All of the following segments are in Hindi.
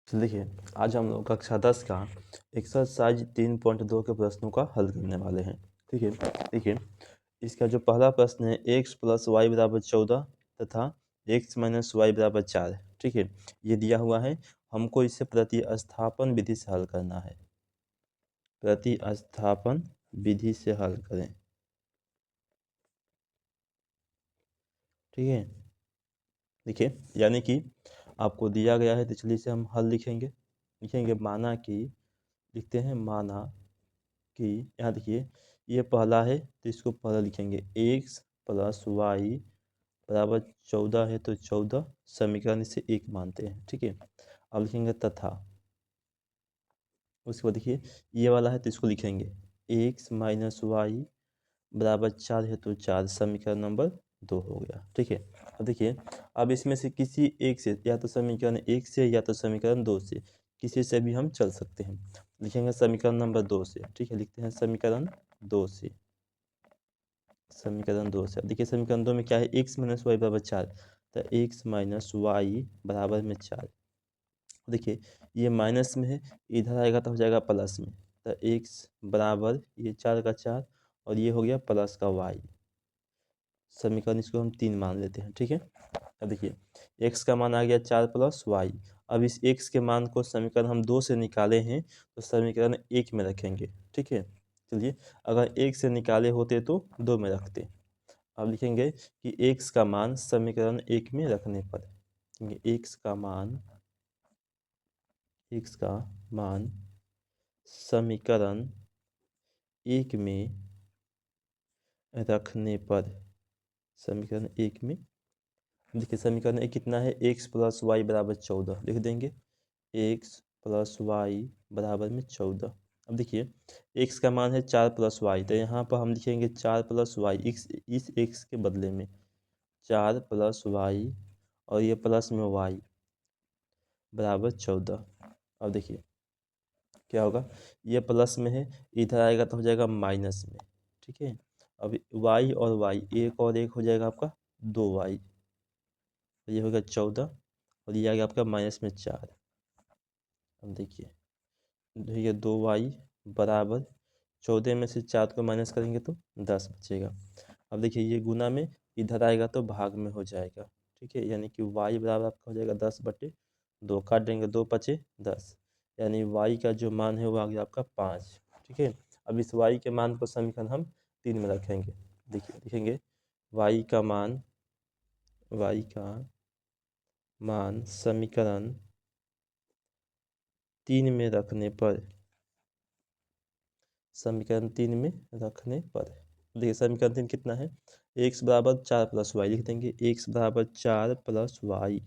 तो देखिए, आज हम लोग कक्षा 10 का एक्सरसाइज 3.2 के प्रश्नों का हल करने वाले हैं। ठीक है, देखिए इसका जो पहला प्रश्न है x + y = 14 तथा x - y = 4। ठीक है, ये दिया हुआ है, हमको इसे प्रतिस्थापन विधि से हल करना है। प्रतिस्थापन विधि से हल करें। ठीक है, देखिए यानी कि आपको दिया गया है तो चलिए इसे हम हल लिखेंगे। माना कि लिखते हैं, माना कि यहाँ देखिए ये पहला है तो इसको पहला लिखेंगे। x + y = 14 है तो 14 समीकरण से एक मानते हैं। ठीक है, अब लिखेंगे तथा, उसके बाद देखिए ये वाला है तो इसको लिखेंगे x - y = 4 है तो 4 समीकरण नंबर 2 हो गया। ठीक है, अब देखिए अब इसमें से किसी एक से, या तो समीकरण 1 से या तो समीकरण 2 से, किसी से भी हम चल सकते हैं। लिखेंगे समीकरण नंबर 2 से। ठीक है, लिखते हैं समीकरण 2 से। समीकरण 2 से देखिए समीकरण 2 में क्या है, x - y = 4 तो x - y = 4। देखिए ये माइनस में है, इधर आएगा तो हो जाएगा प्लस में, तो x बराबर ये 4 का 4 और ये हो गया प्लस का y। समीकरण इसको हम 3 मान लेते हैं। ठीक है, अब देखिए x का मान आ गया 4 + y। अब इस x के मान को समीकरण हम 2 से निकाले हैं तो समीकरण 1 में रखेंगे। ठीक है, चलिए अगर 1 से निकाले होते तो 2 में रखते। अब लिखेंगे कि x का मान समीकरण 1 में रखने पर, x का मान समीकरण 1 में रखने पर, समीकरण 1 में देखिए समीकरण 1 कितना है, x + y = 14 लिख देंगे, x + y = 14। अब देखिए x का मान है 4 + y तो यहाँ पर हम लिखेंगे 4 + y, इस x के बदले में 4 + y और ये प्लस में y = 14। अब देखिए क्या होगा, ये प्लस में है, इधर आएगा तो हो जाएगा माइनस में। ठीक है, अब y और y, एक और एक हो जाएगा आपका 2y, ये होगा 14 और ये आ गया आपका -4। अब देखिए 2y बराबर 14 में से 4 को माइनस करेंगे तो 10 बचेगा। अब देखिए ये गुना में, इधर आएगा तो भाग में हो जाएगा। ठीक है, यानी कि y बराबर आपका हो जाएगा 10/2, काट देंगे 2 × 5 = 10, यानी y का जो मान है वो आ गया आपका 5। ठीक है, अब इस y के मान को समीकरण हम 3 में रखेंगे। देखिए लिखेंगे y का मान समीकरण 3 में रखने पर, समीकरण 3 में रखने पर देखिए समीकरण 3 कितना है, x = 4 + y लिख देंगे, x = 4 + y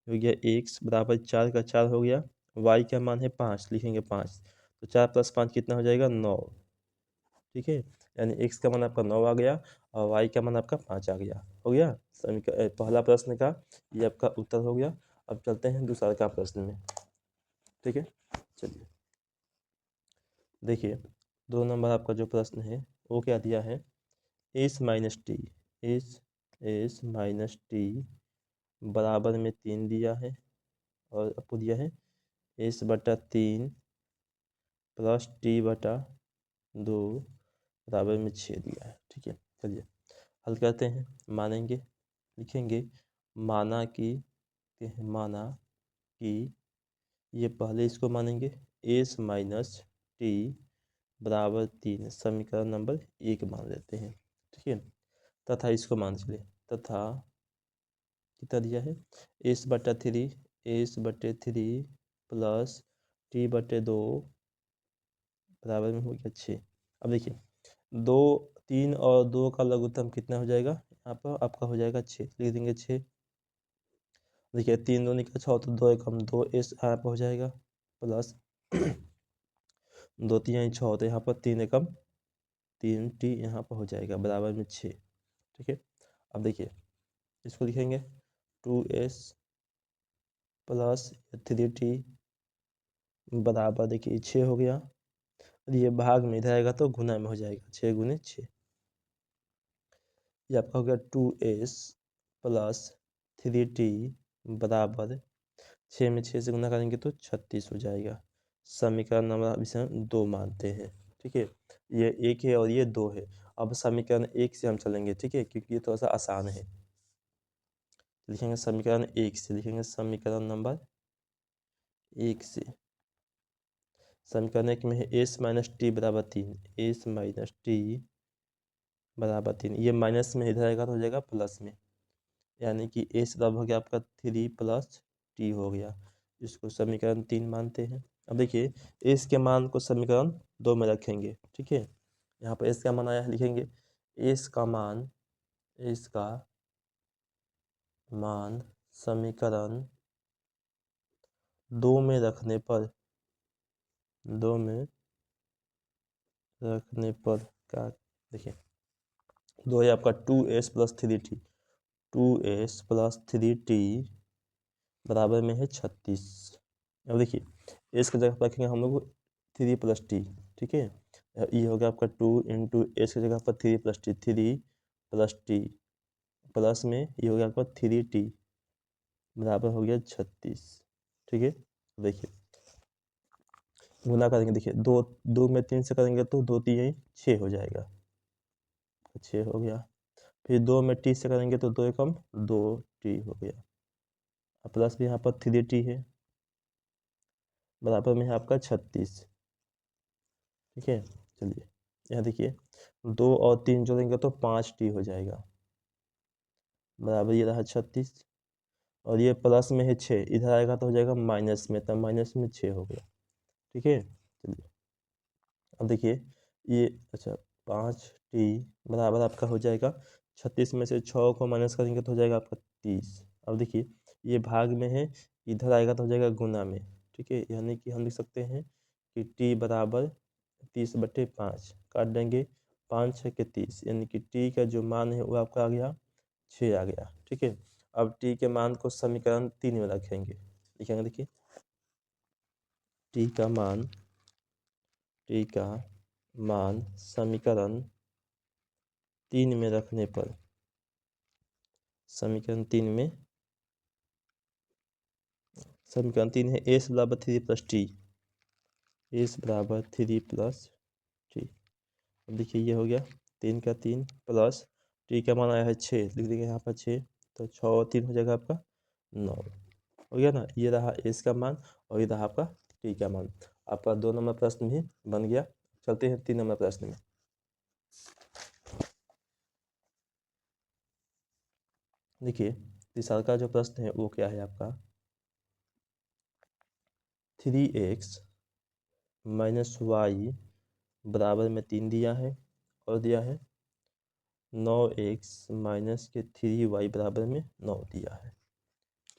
हो गया, x = 4 का 4 हो गया, y का मान है 5 लिखेंगे 5, तो 4 + 5 कितना हो जाएगा 9। ठीक है, यानी x का मान आपका 9 आ गया और y का मान आपका 5 आ गया। हो गया समीकरण पहला प्रश्न का, ये आपका उत्तर हो गया। अब चलते हैं दूसरा का प्रश्न में। ठीक है, चलिए देखिए 2 नंबर आपका जो प्रश्न है वो क्या दिया है, s - t बराबर में 3 दिया है और आपको दिया है s/3 + t/2 बराबर में 6 दिया है। ठीक है, चलिए हल करते हैं। मानेंगे, लिखेंगे माना कि ये पहले इसको मानेंगे s - t बराबर 3 समीकरण नंबर 1 मान लेते हैं। ठीक है, तथा इसको मान चले, तथा कितना दिया है s/3 प्लस t/2 बराबर में हो गया 6। अब देखिए 2, 3 और 2 का लघुत्तम कितना हो जाएगा, यहाँ पर आपका हो जाएगा 6, लिख देंगे 6। देखिए 3 दूनी का 6 तो 2 एकम 2 s यहाँ पर हो जाएगा, प्लस 2 3 6 तो यहाँ पर 3 एकम 3 t यहाँ पर हो जाएगा बराबर में 6। ठीक है, अब देखिए इसको लिखेंगे 2s प्लस 3t बराबर देखिए 6 हो गया, और ये भाग में इधर आएगा तो गुना में हो जाएगा, 6 × 6, ये आपका हो गया 2s प्लस 3t बराबर 6 में 6 से गुना करेंगे तो 36 हो जाएगा। समीकरण नंबर इसे हम 2 मानते हैं। ठीक है, ये 1 है और ये 2 है। अब समीकरण 1 से हम चलेंगे, ठीक है, क्योंकि ये थोड़ा सा आसान है। लिखेंगे समीकरण 1 से, लिखेंगे समीकरण नंबर 1 से। समीकरण 1 में है एस माइनस टी बराबर 3, एस माइनस टी बराबर 3। ये माइनस में इधर आएगा तो हो जाएगा प्लस में, यानी कि एस बराबर हो गया आपका 3 प्लस टी हो गया। इसको समीकरण 3 मानते हैं। अब देखिए, एस के मान को समीकरण 2 में रखेंगे। ठीक है, यहाँ पर एस का मान आया है, लिखेंगे एस का मान, एस का मान समीकरण 2 में रखने पर, 2 में रखने पर क्या, देखिए 2 है आपका 2s plus 3t, 2s plus 3t बराबर में है 36। अब देखिए, एस की जगह पर रखेंगे हम लोग 3 प्लस टी। ठीक है, ये हो गया आपका 2 इंटू एस की जगह पर 3 plus T, 3 plus T plus में ये हो गया आपका 3t बराबर हो गया 36। ठीक है, देखिए गुना करेंगे, देखिए 2 में 3 से करेंगे तो 2 3 6 हो जाएगा, 6 हो गया। फिर 2 में टी से करेंगे तो 2 एकम 2t हो गया। प्लस भी यहाँ पर 3t है, बराबर में है आपका 36। ठीक है, चलिए यहाँ देखिए 2 और 3 जोड़ेंगे तो 5t हो जाएगा, बराबर ये रहा 36। और ये प्लस में है 6, इधर आएगा तो हो जाएगा माइनस में, तब माइनस में 6 हो गया। ठीक है, चलिए अब देखिए ये, अच्छा 5t बराबर आपका हो जाएगा 36 में से 6 को माइनस करेंगे तो हो जाएगा आपका 30। अब देखिए ये भाग में है, इधर आएगा तो हो जाएगा गुना में। ठीक है, यानी कि हम लिख सकते हैं कि t बराबर 30/5 काट देंगे, 5 6 के 30, यानी कि t का जो मान है वो आपका आ गया 6 आ गया। ठीक है, अब t के मान को समीकरण 3 में रखेंगे, लिखेंगे देखिए t का मान समीकरण 3 में रखने पर, समीकरण 3 में, समीकरण 3 है एस बराबर 3 प्लस टी, एस बराबर 3 प्लस टी। अब देखिए ये हो गया 3 का 3 प्लस टी का मान आया है 6, लिख देंगे यहाँ पर 6, तो 6 और 3 हो जाएगा आपका 9 हो गया ना। ये रहा एस का मान और ये रहा आपका टी का मान। आपका 2 नंबर प्रश्न भी बन गया। चलते हैं 3 नंबर प्रश्न में। देखिए तीसरा का जो प्रश्न है वो क्या है आपका, 3x माइनस वाई बराबर में 3 दिया है और दिया है 9x माइनस के 3y बराबर में 9 दिया है।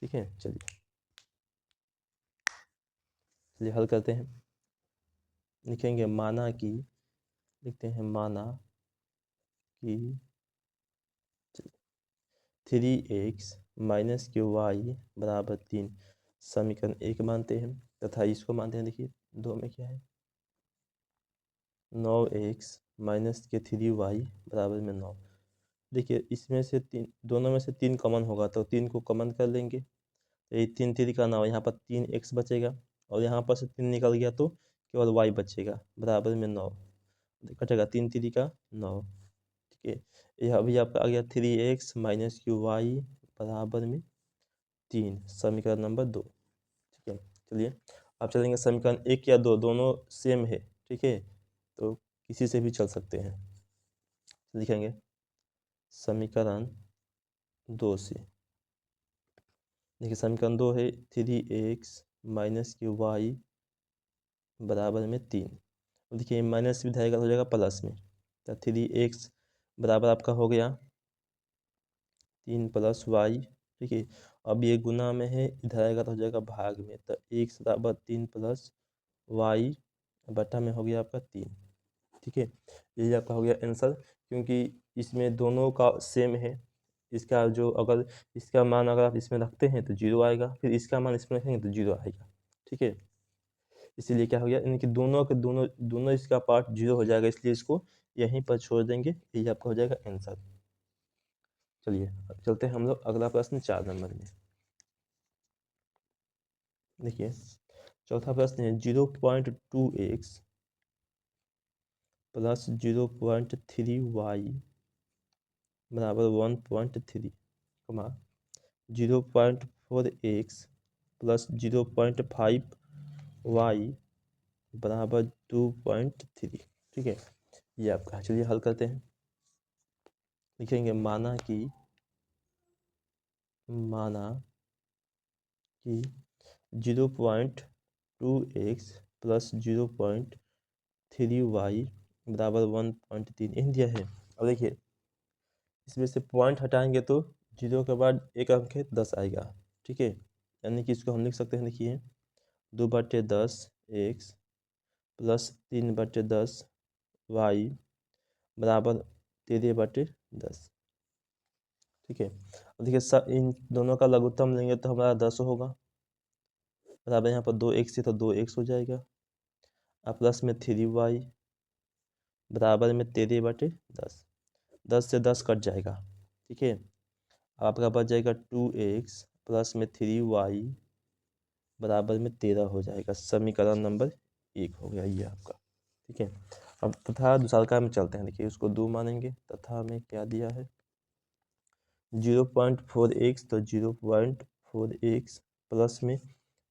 ठीक है, चलिए हल करते हैं। लिखेंगे माना कि, लिखते हैं माना कि 3x माइनस के y बराबर 3 समीकरण 1 मानते हैं, तथा इसको मानते हैं, देखिए 2 में क्या है 9x माइनस के 3y बराबर में 9। देखिए इसमें से 3, दोनों में से 3 कॉमन होगा तो 3 को कॉमन कर लेंगे, तो ये 3 3 का 9, यहाँ पर 3x बचेगा और यहाँ पर से 3 निकल गया तो केवल y बचेगा, बराबर में 9 कटेगा, 3 3 का 9। ठीक है, यह अभी आपका आ गया 3x माइनस क्यू वाई बराबर में 3, समीकरण नंबर 2। ठीक है, चलिए अब चलेंगे समीकरण 1 या 2, दोनों सेम है। ठीक है, तो किसी से भी चल सकते हैं। लिखेंगे समीकरण 2 से, देखिए समीकरण 2 है 3x माइनस क्यू वाई बराबर में 3। देखिए माइनस भी जाएगा तो हो जाएगा प्लस में, तो 3x बराबर आपका हो गया 3 प्लस वाई। ठीक है, अब ये गुना में है, इधर आएगा तो हो जाएगा भाग में, तो x बराबर 3 प्लस वाई बटा में हो गया आपका 3। ठीक है, यही आपका हो गया आंसर, क्योंकि इसमें दोनों का सेम है। इसका जो, अगर इसका मान अगर आप इसमें रखते हैं तो 0 आएगा, फिर इसका मान इसमें रखेंगे तो 0 आएगा। ठीक है, इसीलिए क्या हो गया, यानी कि दोनों के दोनों दोनों इसका पार्ट 0 हो जाएगा, इसलिए इसको यहीं पर छोड़ देंगे, यही आपका हो जाएगा आंसर। चलिए अब चलते हैं हम लोग अगला प्रश्न 4 नंबर में। देखिए चौथा प्रश्न है 0.2x प्लस 0.3y बराबर 1.3 कमा 0.4x प्लस 0.5y बराबर 2.3। ठीक है, ये आपका। चलिए हल करते हैं। लिखेंगे माना कि 0.2x प्लस 0.3y बराबर 1.3 इन दिया है। अब देखिए इसमें से पॉइंट हटाएंगे तो 0 के बाद एक अंक है 10 आएगा। ठीक है, यानी कि इसको हम लिख सकते हैं। देखिए 2/10 x प्लस 3/10 y बराबर 13/10। ठीक है, अब देखिए इन दोनों का लघुत्तम लेंगे तो हमारा 10 होगा बराबर, यहाँ पर 2x है तो 2x हो जाएगा। अब प्लस में 3y बराबर में 13/10। 10 से 10 कट जाएगा। ठीक है, आपका बच जाएगा 2x प्लस में 3y बराबर में 13 हो जाएगा। समीकरण नंबर 1 हो गया ये आपका। ठीक है, अब तथा दूसरा में चलते हैं। देखिए उसको 2 मानेंगे तथा हमें क्या दिया है 0.4x तो 0.4x प्लस में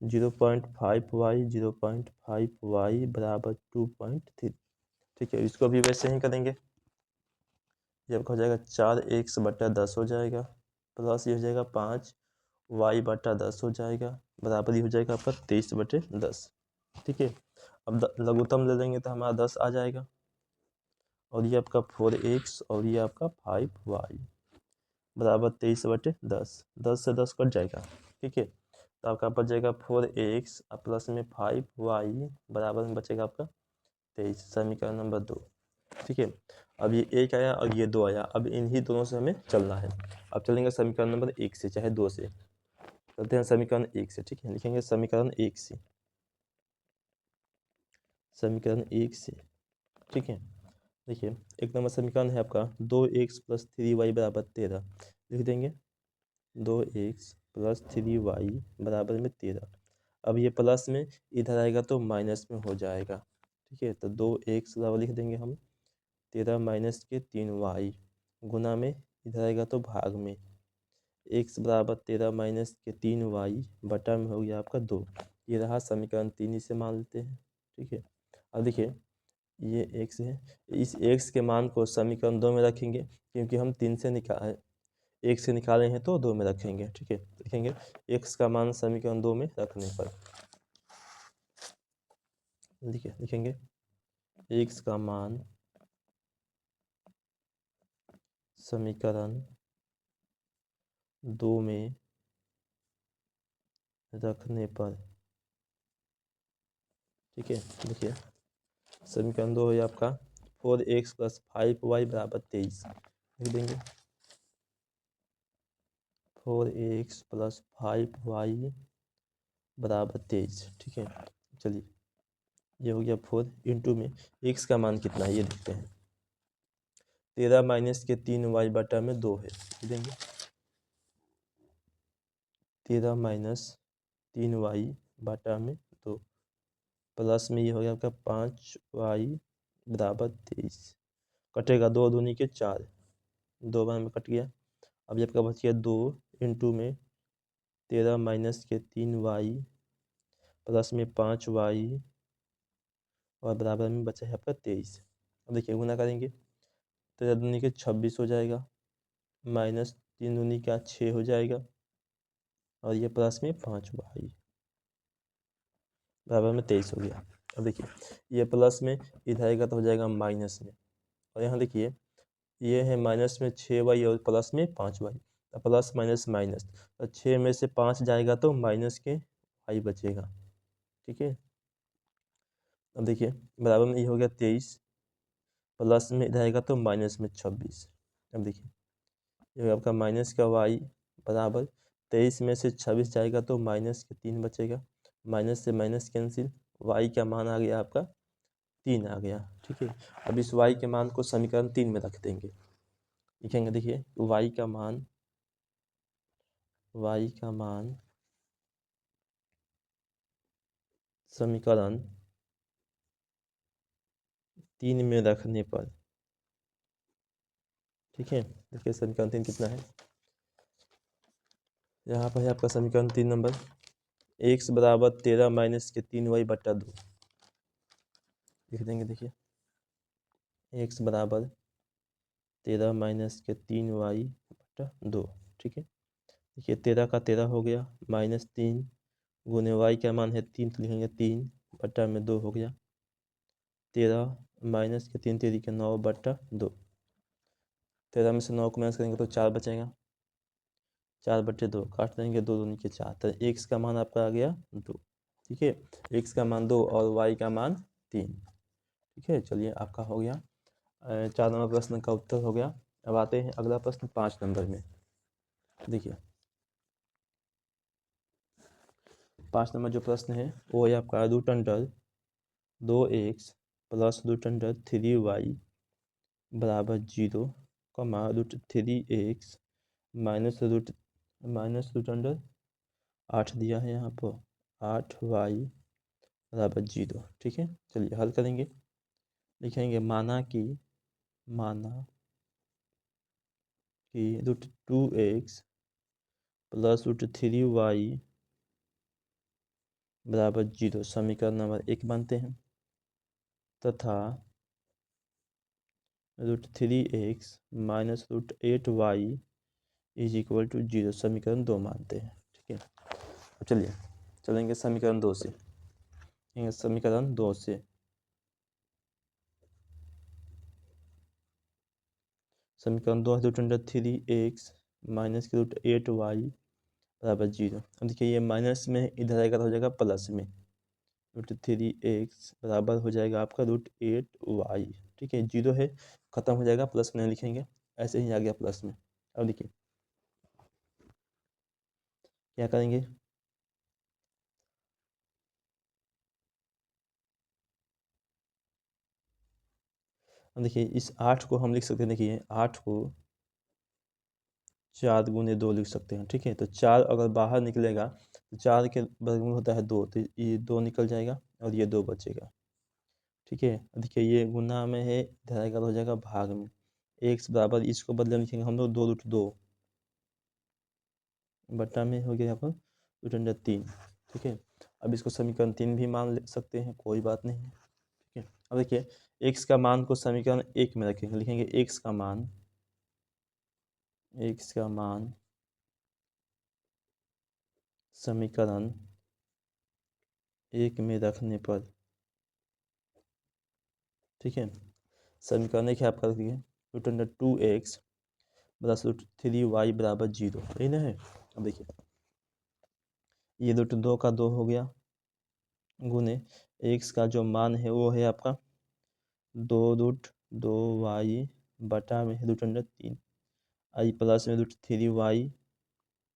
0.5y 0.5y बराबर 2.3। ठीक है, इसको भी वैसे ही करेंगे। जब हो जाएगा 4x/10 हो जाएगा प्लस ये हो जाएगा 5y/10 हो जाएगा बराबर ये हो जाएगा आपका 23/10। ठीक है, अब लघुत्तम ले लेंगे तो हमारा 10 आ जाएगा और ये आपका 4x और ये आपका 5y बराबर 23/10। 10 से 10 कट जाएगा। ठीक है, तो आपका बच जाएगा 4x प्लस में 5y बराबर में बचेगा आपका 23। समीकरण नंबर 2। ठीक है, अब ये 1 आया और ये 2 आया। अब इन्हीं दोनों से हमें चलना है। अब चलेंगे समीकरण नंबर 1 से, चाहे 2 से। चलते हैं समीकरण 1 से। ठीक है, लिखेंगे समीकरण 1 से। समीकरण 1 से। ठीक है, देखिए एक नंबर समीकरण है आपका 2x प्लस 3y बराबर 13। लिख देंगे 2x प्लस 3y बराबर में 13। अब ये प्लस में इधर आएगा तो माइनस में हो जाएगा। ठीक है, तो 2x बराबर लिख देंगे हम 13 माइनस के 3y गुना में इधर आएगा तो भाग में x बराबर 13 माइनस के 3y बटा में हो गया आपका 2। ये रहा समीकरण 3, इसे मान लेते हैं। ठीक है, अब देखिए ये x है, इस x के मान को समीकरण 2 में रखेंगे क्योंकि हम 3 से निकाल 1 से निकाले हैं तो 2 में रखेंगे। ठीक है, लिखेंगे x का मान समीकरण 2 में रखने पर लिखेंगे x का मान समीकरण 2 में रखने पर। ठीक है, देखिए समीकरण 2 है आपका 4x प्लस 5y बराबर 23। लिख देंगे 4x प्लस 5y बराबर 23। ठीक है, चलिए ये हो गया 4 इंटू में x का मान कितना है ये देखते हैं। 13 माइनस के 3y बटा में 2 है। लिख देंगे 13 माइनस 3y बटा में 2 प्लस में ये हो गया आपका 5y बराबर 23। कटेगा 2 दूनी के 4, 2 बार में कट गया। अब ये आपका बच गया 2 इंटू में 13 माइनस के 3y प्लस में 5y और बराबर में बचा है आपका 23। अब देखिए गुना करेंगे 13 दूनी के 26 हो जाएगा माइनस 3 दूनी का 6 हो जाएगा और ये प्लस में 5y बराबर में 23 हो गया। अब देखिए ये प्लस में इधर आएगा तो हो जाएगा माइनस में, और यहाँ देखिए ये है माइनस में 6y और प्लस में 5y। तो प्लस माइनस माइनस, तो 6 में से 5 जाएगा तो माइनस के y बचेगा। ठीक है, अब देखिए बराबर में ये हो गया 23 प्लस में इधर आएगा तो माइनस में 26। अब देखिए ये आपका माइनस का y बराबर 23 में से 26 जाएगा तो माइनस के 3 बचेगा। माइनस से माइनस कैंसिल, y का मान आ गया आपका 3 आ गया। ठीक है, अब इस y के मान को समीकरण 3 में रख देंगे। लिखेंगे देखिए y का मान समीकरण 3 में रखने पर, ठीक है। देखिए समीकरण 3 कितना है, यहाँ पर है आपका समीकरण 3 नंबर, x बराबर 13 माइनस के 3y बट्टा 2 लिख देंगे। देखिए x बराबर 13 माइनस के 3y बट्टा 2, ठीक है। देखिए 13 का 13 हो गया, माइनस 3 गुने y का मान है 3 तो लिखेंगे 3 बट्टा में 2 हो गया, 13 माइनस के 3 3 के 9 बट्टा 2, 13 में से 9 को माइनस करेंगे तो 4 बचेगा, 4 बट्टे 2 काट देंगे, 2 दूनी के 4, तो x का मान आपका आ गया 2, ठीक है। x का मान 2 और y का मान 3, ठीक है। चलिए आपका हो गया 4 नंबर प्रश्न का उत्तर हो गया। अब आते हैं अगला प्रश्न 5 नंबर में। देखिए 5 नंबर जो प्रश्न है वो है आपका root under 2x plus root under 3y बराबर 0, root 3x minus root under 8 दिया है यहाँ पर, 8y बराबर 0, ठीक है। चलिए हल करेंगे, लिखेंगे माना कि root 2x plus root 3y बराबर 0 समीकरण नंबर 1 मानते हैं, तथा root 3x minus root 8y is equal to 0 समीकरण 2 मानते हैं, ठीक है। अब चलिए चलेंगे समीकरण 2 से, समीकरण 2 से समीकरण 2 रूट अंडर 3x माइनस के रूट 8y बराबर 0। अब देखिए ये माइनस में इधर आएगा तो हो जाएगा प्लस में, रूट 3x बराबर हो जाएगा आपका रूट 8y, ठीक है। 0 है खत्म हो जाएगा, प्लस में लिखेंगे, ऐसे ही आ गया प्लस में। अब देखिए क्या करेंगे, अब देखिए इस 8 को हम लिख सकते हैं, देखिए 8 को 4 गुने 2 लिख सकते हैं, ठीक है। तो 4 अगर बाहर निकलेगा तो 4 के वर्गमूल होता है 2, तो ये 2 निकल जाएगा और ये 2 बचेगा, ठीक है। देखिए ये गुना में है, इधर आएगा तो हो जाएगा भाग में, x बराबर इसको बदले में लिखेंगे हम लोग 2 रूट 2 बट्टा में हो गया यहाँ पर रूट अंडर 3, ठीक है। अब इसको समीकरण 3 भी मान ले सकते हैं, कोई बात नहीं है, ठीक है। अब देखिए x का मान को समीकरण 1 में रखेंगे, लिखेंगे x का मान समीकरण 1 में रखने पर, ठीक है। समीकरण एक है आपका, देखिए root under 2x plus root 3y बराबर 0, यही ना है। अब देखिए ये रूट 2 का 2 हो गया, गुने x का जो मान है वो है आपका 2 रूट 2y बटा में रूट अंडर 3 आई प्लस में रूट 3y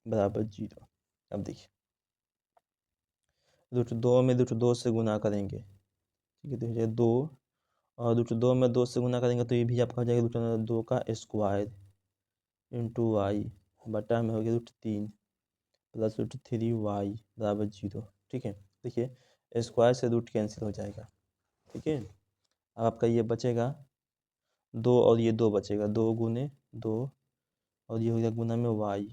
बराबर 0। अब देखिए रूट 2 में रूट 2 से गुना करेंगे, ठीक है, तो 2 और रूट 2 में 2 से गुना करेंगे तो ये भी आपका हो जाएगा रूट अंडर 2 का स्क्वायर इंटू वाई बटा में हो गया रूट 3 प्लस रूट 3y बराबर 0, ठीक है। देखिए स्क्वायर से रूट कैंसिल हो जाएगा, ठीक है। अब आपका ये बचेगा 2 और ये 2 बचेगा, 2 गुने 2 और ये हो गया गुना में y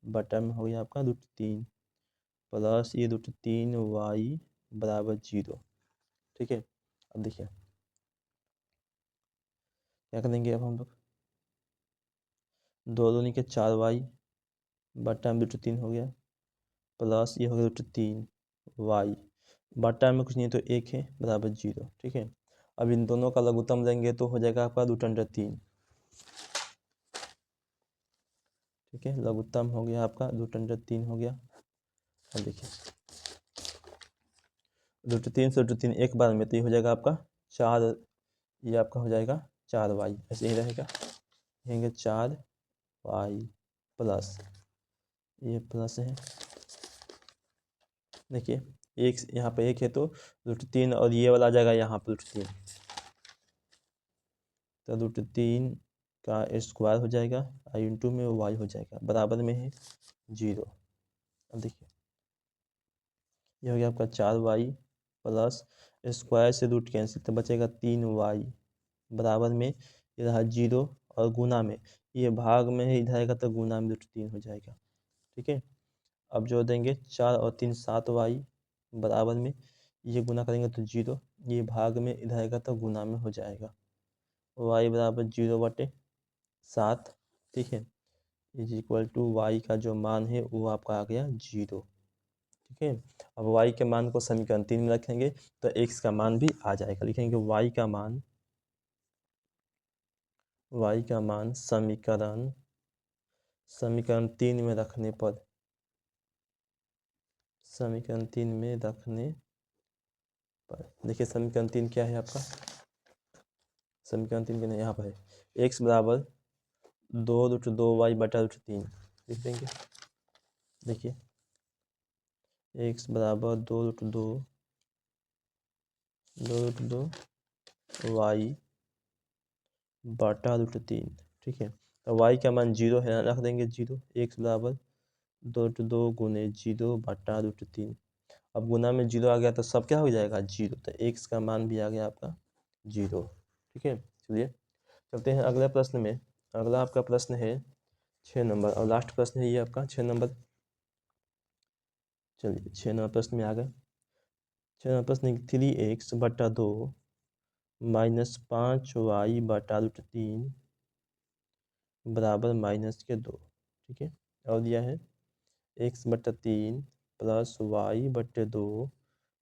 बटा में हो गया आपका रूट 3 प्लस ये रूट 3y बराबर 0, ठीक है। अब देखिए क्या करेंगे, अब हम लोग 2 दूनी के 4y बटा में रूट 3 हो गया प्लस ये हो गया रूट 3y बटा में कुछ नहीं तो 1 है बराबर 0, ठीक है। अब इन दोनों का लघुत्तम लेंगे तो हो जाएगा आपका रूट अंडर 3, ठीक है। लघुत्तम हो गया आपका रूट अंडर 3 हो गया। अब देखिए रूट 3 से रूट 3 एक बार में तो ये हो जाएगा आपका 4, ये आपका हो जाएगा 4y, ऐसे ही रहेगा, लिखेंगे 4y प्लस ये प्लस है, देखिए एक यहाँ पे 1 है तो रूट 3 और ये वाला आ जाएगा यहाँ पर रूट 3, तो रूट 3 का स्क्वायर हो जाएगा आई इंटू में y हो जाएगा, बराबर में है 0। अब देखिए ये हो गया आपका 4y प्लस स्क्वायर से रूट कैंसिल तो बचेगा 3y बराबर में ये रहा 0 और गुना में ये भाग में है, इधर आएगा तो गुना में √3 हो जाएगा। ठीक है, अब जोड़ देंगे 4 और 3 7y बराबर में ये गुना करेंगे तो 0, ये भाग में इधर आएगा तो गुना में हो जाएगा y बराबर 0/7। ठीक है, इज इक्वल टू y का जो मान है वो आपका आ गया 0। ठीक है, अब y के मान को समीकरण 3 में रखेंगे तो x का मान भी आ जाएगा। लिखेंगे y का मान समीकरण 3 में रखने पर देखिए समीकरण 3 क्या है आपका, समीकरण 3 के यहाँ पर है x बराबर 2√2y/√3 लिख देंगे। देखिए x बराबर 2√2y/√3। ठीक है, तो y का मान 0 है, रख देंगे 0। x बराबर 2√2 गुने 0/√3। अब गुना में 0 आ गया तो सब क्या हो जाएगा 0, तो x का मान भी आ गया आपका 0। ठीक है, चलिए चलते हैं अगले प्रश्न में। अगला आपका प्रश्न है 6 नंबर और लास्ट प्रश्न है ये आपका 6 नंबर। चलिए 6 नंबर प्रश्न में आ गए। 6 नंबर प्रश्न 3x/2 -5y/√3 बराबर -2। ठीक है, और दिया है x/3 + y/2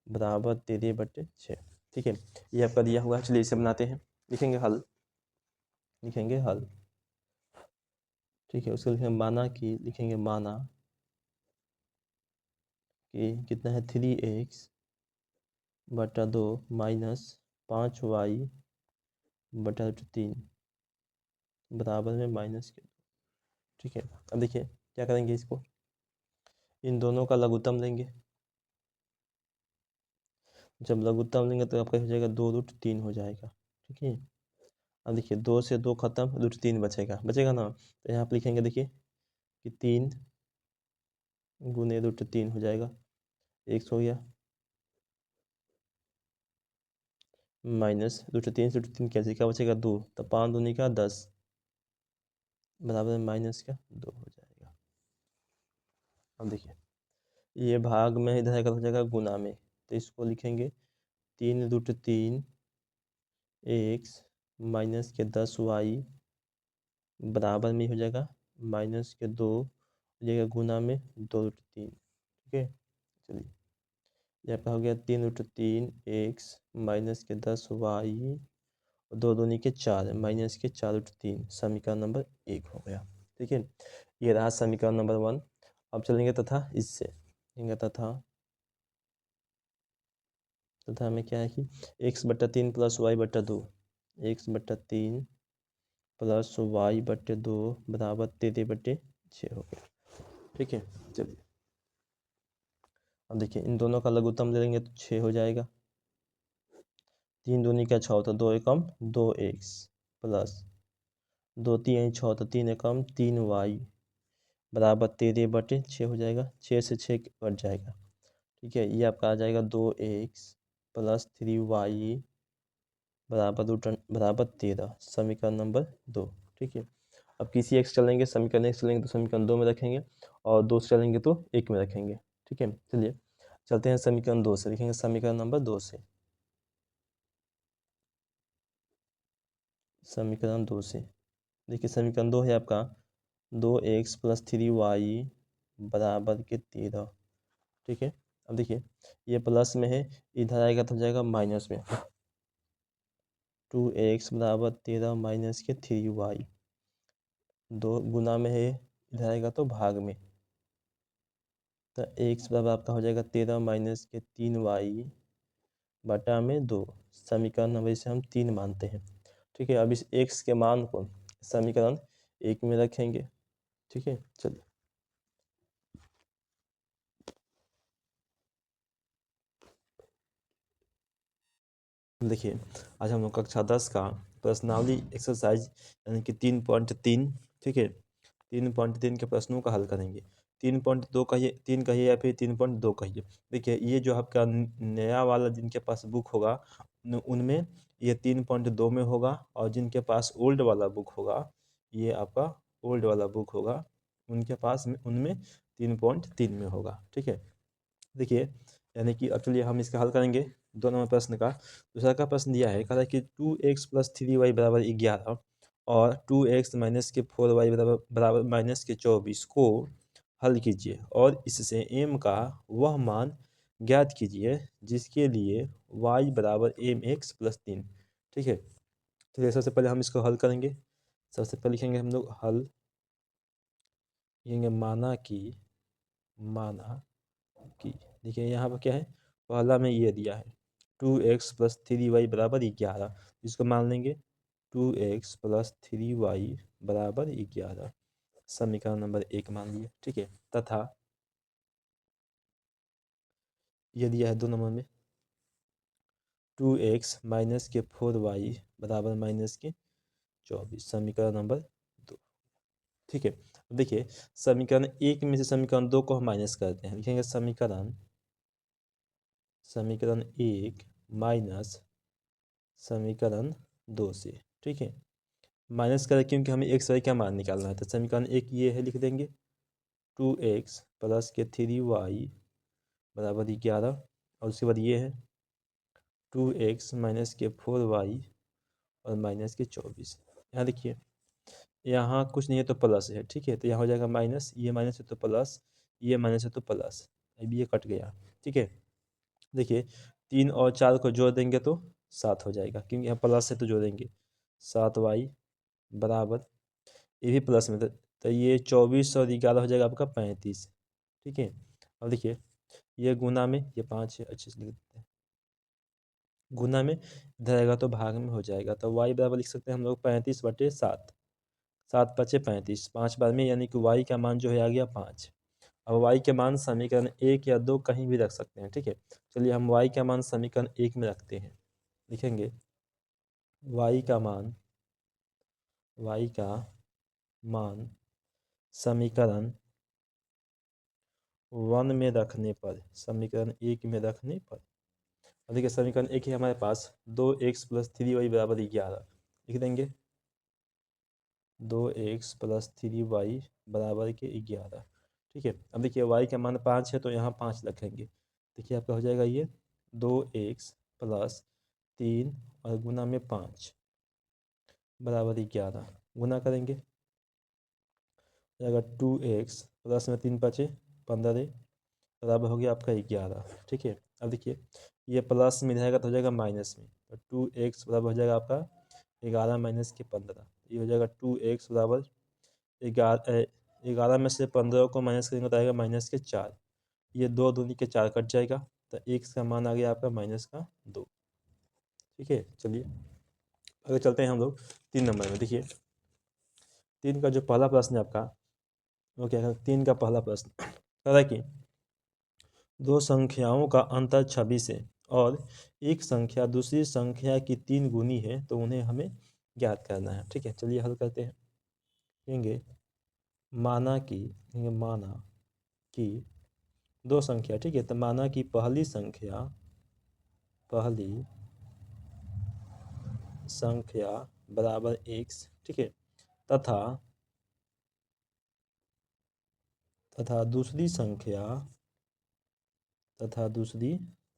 बराबर 13/6। ठीक है, ये आपका दिया हुआ है। चलिए इसे बनाते हैं, लिखेंगे हल। ठीक है, उसको लिखेंगे माना कि कितना है 3x/2 -5y/√3 बराबर में -2। ठीक है, अब देखिए क्या करेंगे, इसको इन दोनों का लघुत्तम लेंगे। जब लघुत्तम लेंगे तो आपका हो जाएगा 2√3 हो जाएगा। ठीक है, अब देखिए 2 से 2 खत्म, √3 बचेगा ना, तो यहाँ पर लिखेंगे देखिए कि 3 गुने √3 हो जाएगा, x हो गया माइनस √3 से √3 कैसे क्या बचेगा 2, तो 5 दूनी का 10 बराबर -2 हो जाएगा। अब देखिए ये भाग में इधर आएगा हो जाएगा गुना में, तो इसको लिखेंगे 3√3 x -10y बराबर में हो जाएगा -2 हो जाएगा गुना में 2√3। ठीक है, चलिए यहाँ पर हो गया 3√3 x -10y और 2 दूनी के 4 -4√3 समीकरण नंबर 1 हो गया। ठीक है, ये रहा समीकरण नंबर 1। अब चलेंगे तथा इससे तथा में क्या है कि x/3 + y/2 x/3 + y/2 बराबर 13/6 हो गया। ठीक है, चलिए अब देखिए इन दोनों का लघुत्तम ले लेंगे तो 6 हो जाएगा। 3 दूनी का 6 तो 2 एकम 2x प्लस 2 3 6 तो 3 एकम 3y बराबर 13/6 हो जाएगा। 6 से 6 कट जाएगा। ठीक है, ये आपका आ जाएगा 2x + 3y बराबर 13 समीकरण नंबर 2। ठीक है, अब किसी एक से चलेंगे, समीकरण 1 चलेंगे तो समीकरण 2 में रखेंगे और 2 से चलेंगे तो 1 में रखेंगे। ठीक है, चलिए चलते हैं समीकरण 2 से, लिखेंगे समीकरण नंबर 2 से। समीकरण 2 से देखिए समीकरण 2 है आपका 2x + 3y बराबर के 13। ठीक है, अब देखिए ये प्लस में है, इधर आएगा तो हो जाएगा माइनस में। 2x बराबर 13 माइनस के 3y 2 गुना में है, इधर आएगा तो भाग में, तो x बराबर आपका हो जाएगा 13 माइनस के 3y बटा में 2 समीकरण नंबर इसे हम 3 मानते हैं। ठीक है, अब इस x के मान को समीकरण 1 में रखेंगे। ठीक है, चलिए देखिए आज हम लोग कक्षा 10 का प्रश्नावली एक्सरसाइज यानी कि 3.3 ठीक है 3.3 के प्रश्नों का हल करेंगे। 3.2 कहिए, 3 कहिए या फिर 3.2 कहिए। देखिए ये जो आपका नया वाला जिनके पास बुक होगा उनमें ये 3.2 में होगा, और जिनके पास ओल्ड वाला बुक होगा, ये आपका ओल्ड वाला बुक होगा, उनके पास में उनमें 3.3 में होगा। ठीक है, देखिए यानी कि अब चलिए हम इसका हल करेंगे। 2 नंबर प्रश्न का दूसरा का प्रश्न दिया है, कहा है कि 2x+3y बराबर 11 और 2x माइनस के 4y बराबर माइनस के 24 को हल कीजिए और इससे m का वह मान ज्ञात कीजिए जिसके लिए y बराबर mx+3। ठीक है, तो सबसे पहले हम इसको हल करेंगे। सबसे पहले लिखेंगे हम लोग हल, लिखेंगे माना कि देखिए यहाँ पर क्या है, पहला में ये दिया है 2x+3y बराबर 11, इसको मान लेंगे 2x+3y बराबर 11, समीकरण नंबर 1 मान लिया। ठीक है, तथा ये दिया है 2 नंबर में 2x माइनस के 4y बराबर माइनस के 24, समीकरण नंबर 2। ठीक है, देखिए समीकरण 1 में से समीकरण 2 को हम माइनस करते हैं, लिखेंगे समीकरण 1 माइनस समीकरण 2 से। ठीक है, माइनस करें क्योंकि हमें x y का मान निकालना है, तो समीकरण 1 ये है, लिख देंगे 2x प्लस के 3y बराबर 11, और उसके बाद ये है 2x माइनस के 4y और माइनस के 24। यहाँ देखिए यहाँ कुछ नहीं है तो प्लस है। ठीक है, तो यहाँ हो जाएगा माइनस, ये माइनस है तो प्लस, ये माइनस है तो प्लस, अब ये कट गया। ठीक है, देखिए 3 और 4 को जोड़ देंगे तो 7 हो जाएगा, क्योंकि यहाँ प्लस है तो जोड़ेंगे 7y बराबर, ये भी प्लस में तो ये 24 और 11 हो जाएगा आपका 35। ठीक है, अब देखिए ये गुना में, ये 5 है, अच्छे से लिख देते हैं, गुना में इधर आएगा तो भाग में हो जाएगा, तो y बराबर लिख सकते हैं हम लोग 35/7, 7×5 = 35, 5 बार में, यानी कि y का मान जो है आ गया 5। अब y के मान समीकरण 1 या 2 कहीं भी रख सकते हैं। ठीक है, चलिए हम y का मान समीकरण 1 में रखते हैं, लिखेंगे y का मान समीकरण 1 में रखने पर, समीकरण 1 में रखने पर, देखिए समीकरण 1 है हमारे पास 2x+3y बराबर 11, लिख देंगे 2x+3y बराबर के 11। ठीक है, अब देखिए y का मान 5 है तो यहाँ 5 रखेंगे, देखिए आपका हो जाएगा ये 2x+3 और गुना में 5 बराबर 11, गुना करेंगे हो जाएगा 2x प्लस में 3×5 = 15 बराबर हो गया आपका 11। ठीक है, अब देखिए ये प्लस में रहेगा तो हो जाएगा माइनस में, तो 2x बराबर हो जाएगा आपका 11 माइनस के 15, ये हो जाएगा 2x बराबर 11 में से 15 को माइनस करेंगे तो आएगा -4, ये 2 दूनी के 4 कट जाएगा, तो x का मान आ गया आपका -2। ठीक है, चलिए अगर चलते हैं हम लोग 3 नंबर में। देखिए 3 का जो पहला प्रश्न है आपका, वो क्या है, 3 का पहला प्रश्न कह रहा है कि दो संख्याओं का अंतर 26 है और एक संख्या दूसरी संख्या की 3 गुनी है, तो उन्हें हमें ज्ञात करना है। ठीक है, चलिए हल करते हैं। कहेंगे माना कि दो संख्या, ठीक है, तो माना कि पहली संख्या बराबर x, ठीक है, तथा दूसरी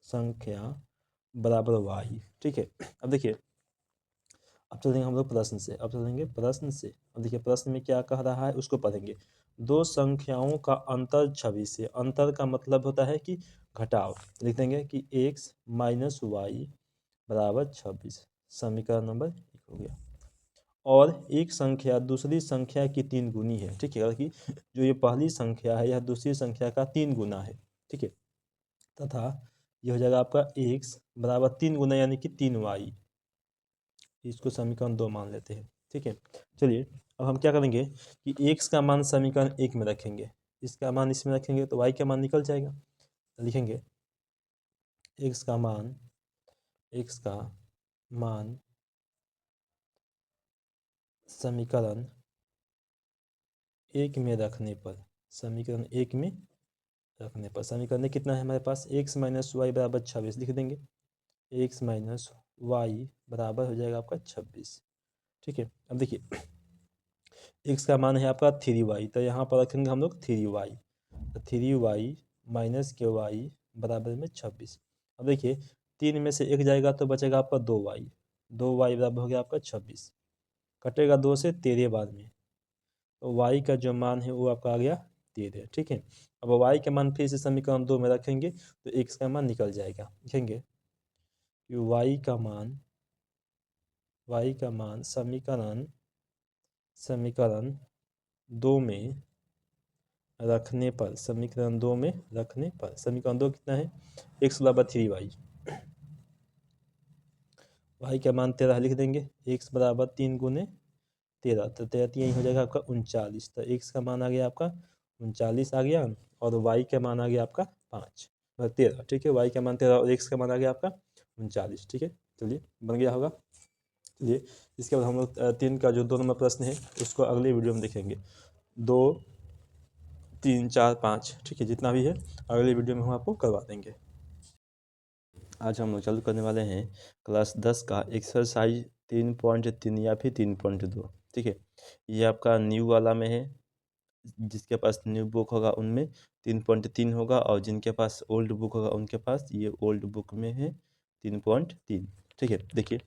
संख्या बराबर y। ठीक है, अब देखिए अब चलेंगे हम लोग प्रश्न से, अब देखिए प्रश्न में क्या कह रहा है उसको पढ़ेंगे। दो संख्याओं का अंतर 26 है, अंतर का मतलब होता है कि घटाव, लिख देंगे कि x माइनस वाई बराबर 26, समीकरण नंबर 1 हो गया। और एक संख्या दूसरी संख्या की 3 गुनी है। ठीक है, कि जो ये पहली संख्या है यह दूसरी संख्या का 3 गुना है। ठीक है, तथा ये हो जाएगा आपका x बराबर 3 गुना यानी कि 3y, इसको समीकरण 2 मान लेते हैं। ठीक है, चलिए अब हम क्या करेंगे कि x का मान समीकरण 1 में रखेंगे, इसका मान इसमें रखेंगे तो y का मान निकल जाएगा। लिखेंगे x का मान समीकरण 1 में रखने पर, समीकरण 1 में रखने पर समीकरण कितना है हमारे पास, x माइनस वाई बराबर 26 लिख देंगे। x माइनस वाई बराबर हो जाएगा आपका 26। ठीक है, अब देखिए x का मान है आपका 3y, तो यहाँ पर रखेंगे हम लोग 3y, तो 3y माइनस के वाई बराबर में 26। अब देखिए 3 में से 1 जाएगा तो बचेगा आपका 2y, 2y बराबर हो गया आपका 26, कटेगा 2 से 13 बाद में, तो y का जो मान है वो आपका आ गया 13। ठीक है, अब y का मान फिर से समीकरण 2 में रखेंगे तो x का मान निकल जाएगा। लिखेंगे कि y का मान समीकरण 2 में रखने पर, समीकरण 2 में रखने पर, समीकरण 2 कितना है, x बराबर 3y, y का मान 13 लिख देंगे, x बराबर 3 गुने 13, तो 13 यही हो जाएगा आपका 39, तो x का मान आ गया आपका 39 आ गया, और y का मान आ गया आपका 5 13। ठीक है, y का मान 13 और x का मान आ गया आपका 39। ठीक है, चलिए बन गया होगा। चलिए इसके बाद हम लोग 3 का जो 2 नंबर प्रश्न है उसको अगले वीडियो में देखेंगे। 2 3 4 5, ठीक है, जितना भी है अगले वीडियो में हम आपको करवा देंगे। आज हम लोग चालू करने वाले हैं क्लास 10 का एक्सरसाइज 3.3 या फिर 3.2। ठीक है, ये आपका न्यू वाला में है, जिसके पास न्यू बुक होगा उनमें 3.3 होगा, और जिनके पास ओल्ड बुक होगा उनके पास ये ओल्ड बुक में है 3.3। ठीक है, देखिए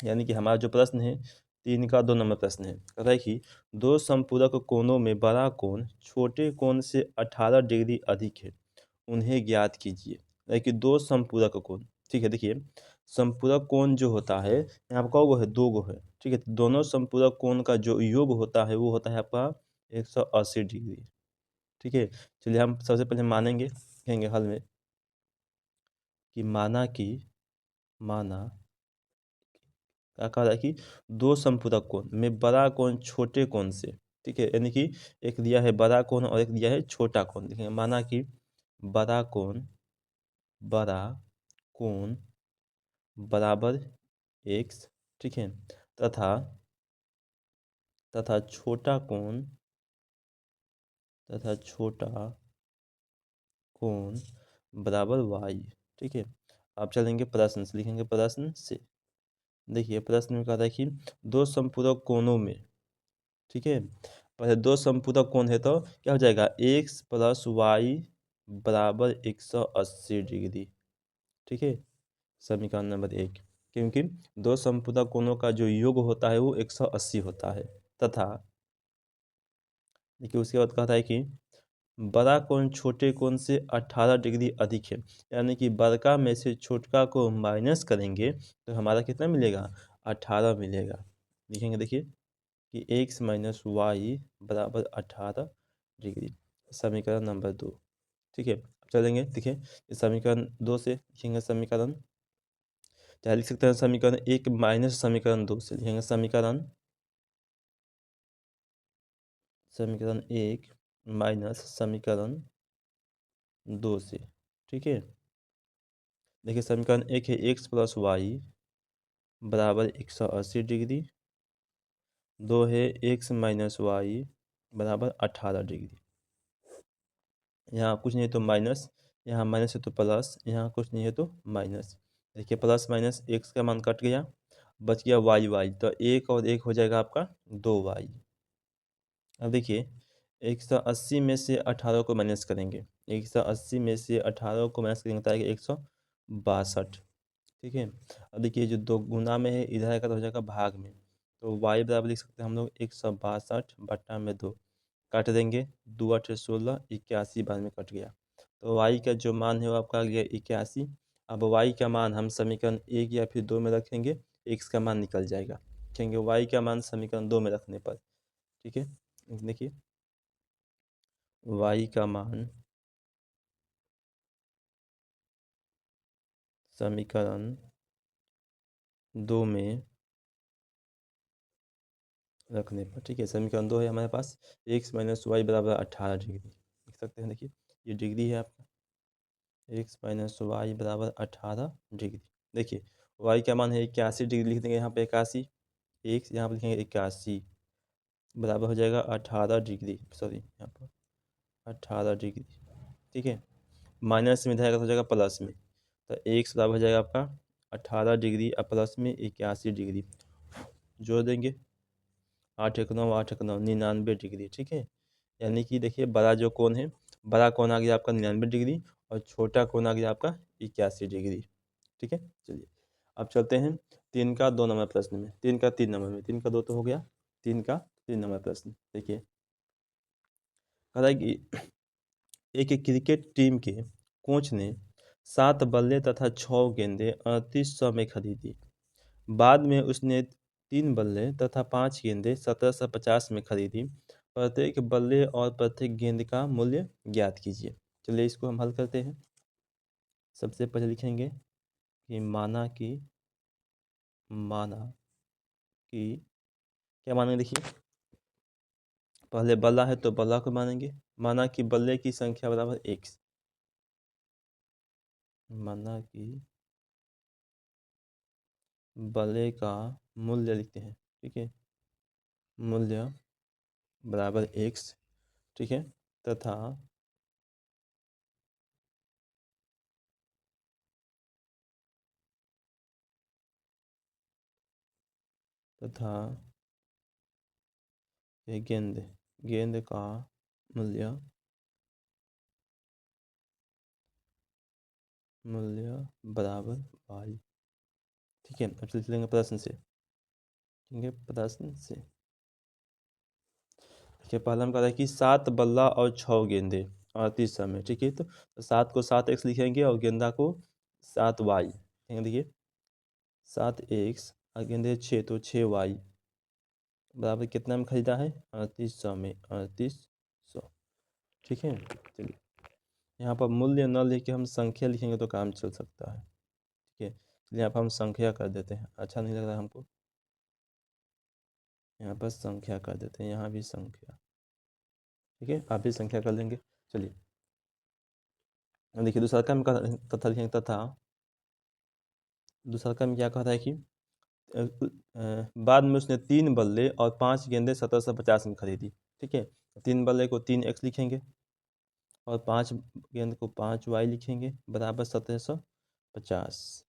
यानी कि हमारा जो प्रश्न है 3 का 2 नंबर प्रश्न है, कहता है कि दो संपूरक कोणों में बड़ा कोण छोटे कोण से 18 डिग्री अधिक है, उन्हें ज्ञात कीजिए। देखिए दो संपूरक कोण, ठीक है, देखिए संपूरक कोण जो होता है यहाँ पर कौ है, 2 गो है। ठीक है, तो दोनों संपूरक कोण का जो योग होता है वो होता है आपका 180 डिग्री। ठीक है, चलिए हम सबसे पहले मानेंगे, कहेंगे हल में कि माना क्या कहा है कि दो संपूरक कोण में बड़ा कोण छोटे कोण से, ठीक है, यानी कि एक दिया है बड़ा कोण और एक दिया है छोटा कोण। देखिए माना कि बड़ा कोण बराबर x, ठीक है, तथा छोटा कोण बराबर y। ठीक है, आप चलेंगे प्रश्न से, लिखेंगे प्रश्न से। देखिए प्रश्न में कहा था कि दो संपूरक कोणों में, ठीक है, पहले दो संपूरक कोण है तो क्या हो जाएगा, x प्लस वाई बराबर 180 डिग्री। ठीक है, समीकरण नंबर 1, क्योंकि दो संपूरक कोणों का जो योग होता है वो 180 होता है, तथा देखिए उसके बाद कहता है कि बड़ा कोण छोटे कोण से 18 डिग्री अधिक है, यानी कि बड़का में से छोटका को माइनस करेंगे तो हमारा कितना मिलेगा, 18 मिलेगा। लिखेंगे देखिए कि x माइनस वाई बराबर 18 डिग्री, समीकरण नंबर 2। ठीक है, चलेंगे देखिए इस समीकरण 2 से लिखेंगे समीकरण, चाहे लिख सकते हैं समीकरण 1 माइनस समीकरण 2 से, लिखेंगे समीकरण 1 माइनस समीकरण 2 से। ठीक है, देखिए समीकरण 1 है x प्लस वाई बराबर 180 डिग्री, 2 है x माइनस वाई बराबर 18 डिग्री। यहाँ कुछ नहीं है तो माइनस, यहाँ माइनस है तो प्लस, यहाँ कुछ नहीं है तो माइनस। देखिए प्लस माइनस x का मान कट गया, बच गया y, तो 1 और 1 हो जाएगा आपका 2y। अब देखिए 180 में से 18 को माइनस करेंगे, 180 में से 18 को माइनस करेंगे तो आएगा 162। ठीक है, अब देखिए जो 2 गुना में है इधर का तो हो जाएगा भाग में, तो y बराबर लिख सकते हैं हम लोग 162/2, काट देंगे, 2 8 16, 81 बाद में कट गया, तो y का जो मान है वो आपका आ गया 81। अब y का मान हम समीकरण 1 या फिर 2 में रखेंगे, x का मान निकल जाएगा, लिखेंगे y का मान समीकरण 2 में रखने पर। ठीक है, देखिए y का मान समीकरण 2 में रखने पर, ठीक है, समीकरण 2 है हमारे पास, x माइनस वाई बराबर 18 डिग्री लिख सकते हैं। देखिए ये डिग्री है आपका, x माइनस वाई बराबर 18 डिग्री। देखिए y का मान है 81 डिग्री, लिख देंगे यहाँ पे 81, x यहाँ पर लिखेंगे 81 बराबर हो जाएगा 18 डिग्री, सॉरी यहाँ पर 18 डिग्री। ठीक है, माइनस में जाएगा तो हो जाएगा प्लस में, तो x बराबर हो जाएगा आपका 18 डिग्री और प्लस में 81 डिग्री। जोड़ देंगे 8 एक 9 8 एक 9 99 डिग्री। ठीक है, यानी कि देखिए बड़ा जो कोण है, बड़ा कोण आ गया आपका 99 डिग्री और छोटा कोण आ गया आपका 81 डिग्री। ठीक है, चलिए अब चलते हैं 3 का 2 नंबर प्रश्न में, 3 का 3 नंबर में। 3 का 2 तो हो गया, 3 का 3 नंबर प्रश्न देखिए, कह रहा है कि एक क्रिकेट टीम के कोच ने 7 बल्ले तथा 6 गेंदें 3800 में खरीदी। बाद में उसने 3 बल्ले तथा 5 गेंदें 1750 में खरीदी। प्रत्येक बल्ले और प्रत्येक गेंद का मूल्य ज्ञात कीजिए। चलिए इसको हम हल करते हैं। सबसे पहले लिखेंगे कि माना कि क्या मानेंगे, देखिए पहले बल्ला है तो बल्ला को मानेंगे। माना कि बल्ले की संख्या बराबर x। माना कि बल्ले का मूल्य लिखते हैं। ठीक है, मूल्य बराबर x। ठीक है, तथा तथा ये गेंद का मूल्य बराबर y। ठीक है, अब चलेंगे प्रश्न से। ठीक है, प्रश्न से देखिए पहला हम कह रहे हैं कि 7 बल्ला और 6 गेंदे 38 में। ठीक है, तो 7 को 7x लिखेंगे और गेंदा को 7y लिखेंगे। देखिए 7x और गेंदे 6 तो 6y बराबर कितना में खरीदा है, 3800 में, 3800। ठीक है, चलिए यहाँ पर मूल्य न लेके हम संख्या लिखेंगे तो काम चल सकता है। ठीक है, चलिए यहाँ पर हम संख्या कर देते हैं, अच्छा नहीं लग रहा हमको। यहाँ पर संख्या कर देते हैं, यहाँ भी संख्या। ठीक है, आप भी संख्या कर लेंगे। चलिए देखिए दूसरा काम का तथा लिखेंगे, तथा दूसरा काम क्या कह रहा है कि बाद में उसने 3 बल्ले और 5 गेंदें 1750 में खरीदी। ठीक है, 3 बल्ले को 3x लिखेंगे और 5 गेंद को 5y लिखेंगे बराबर 1750।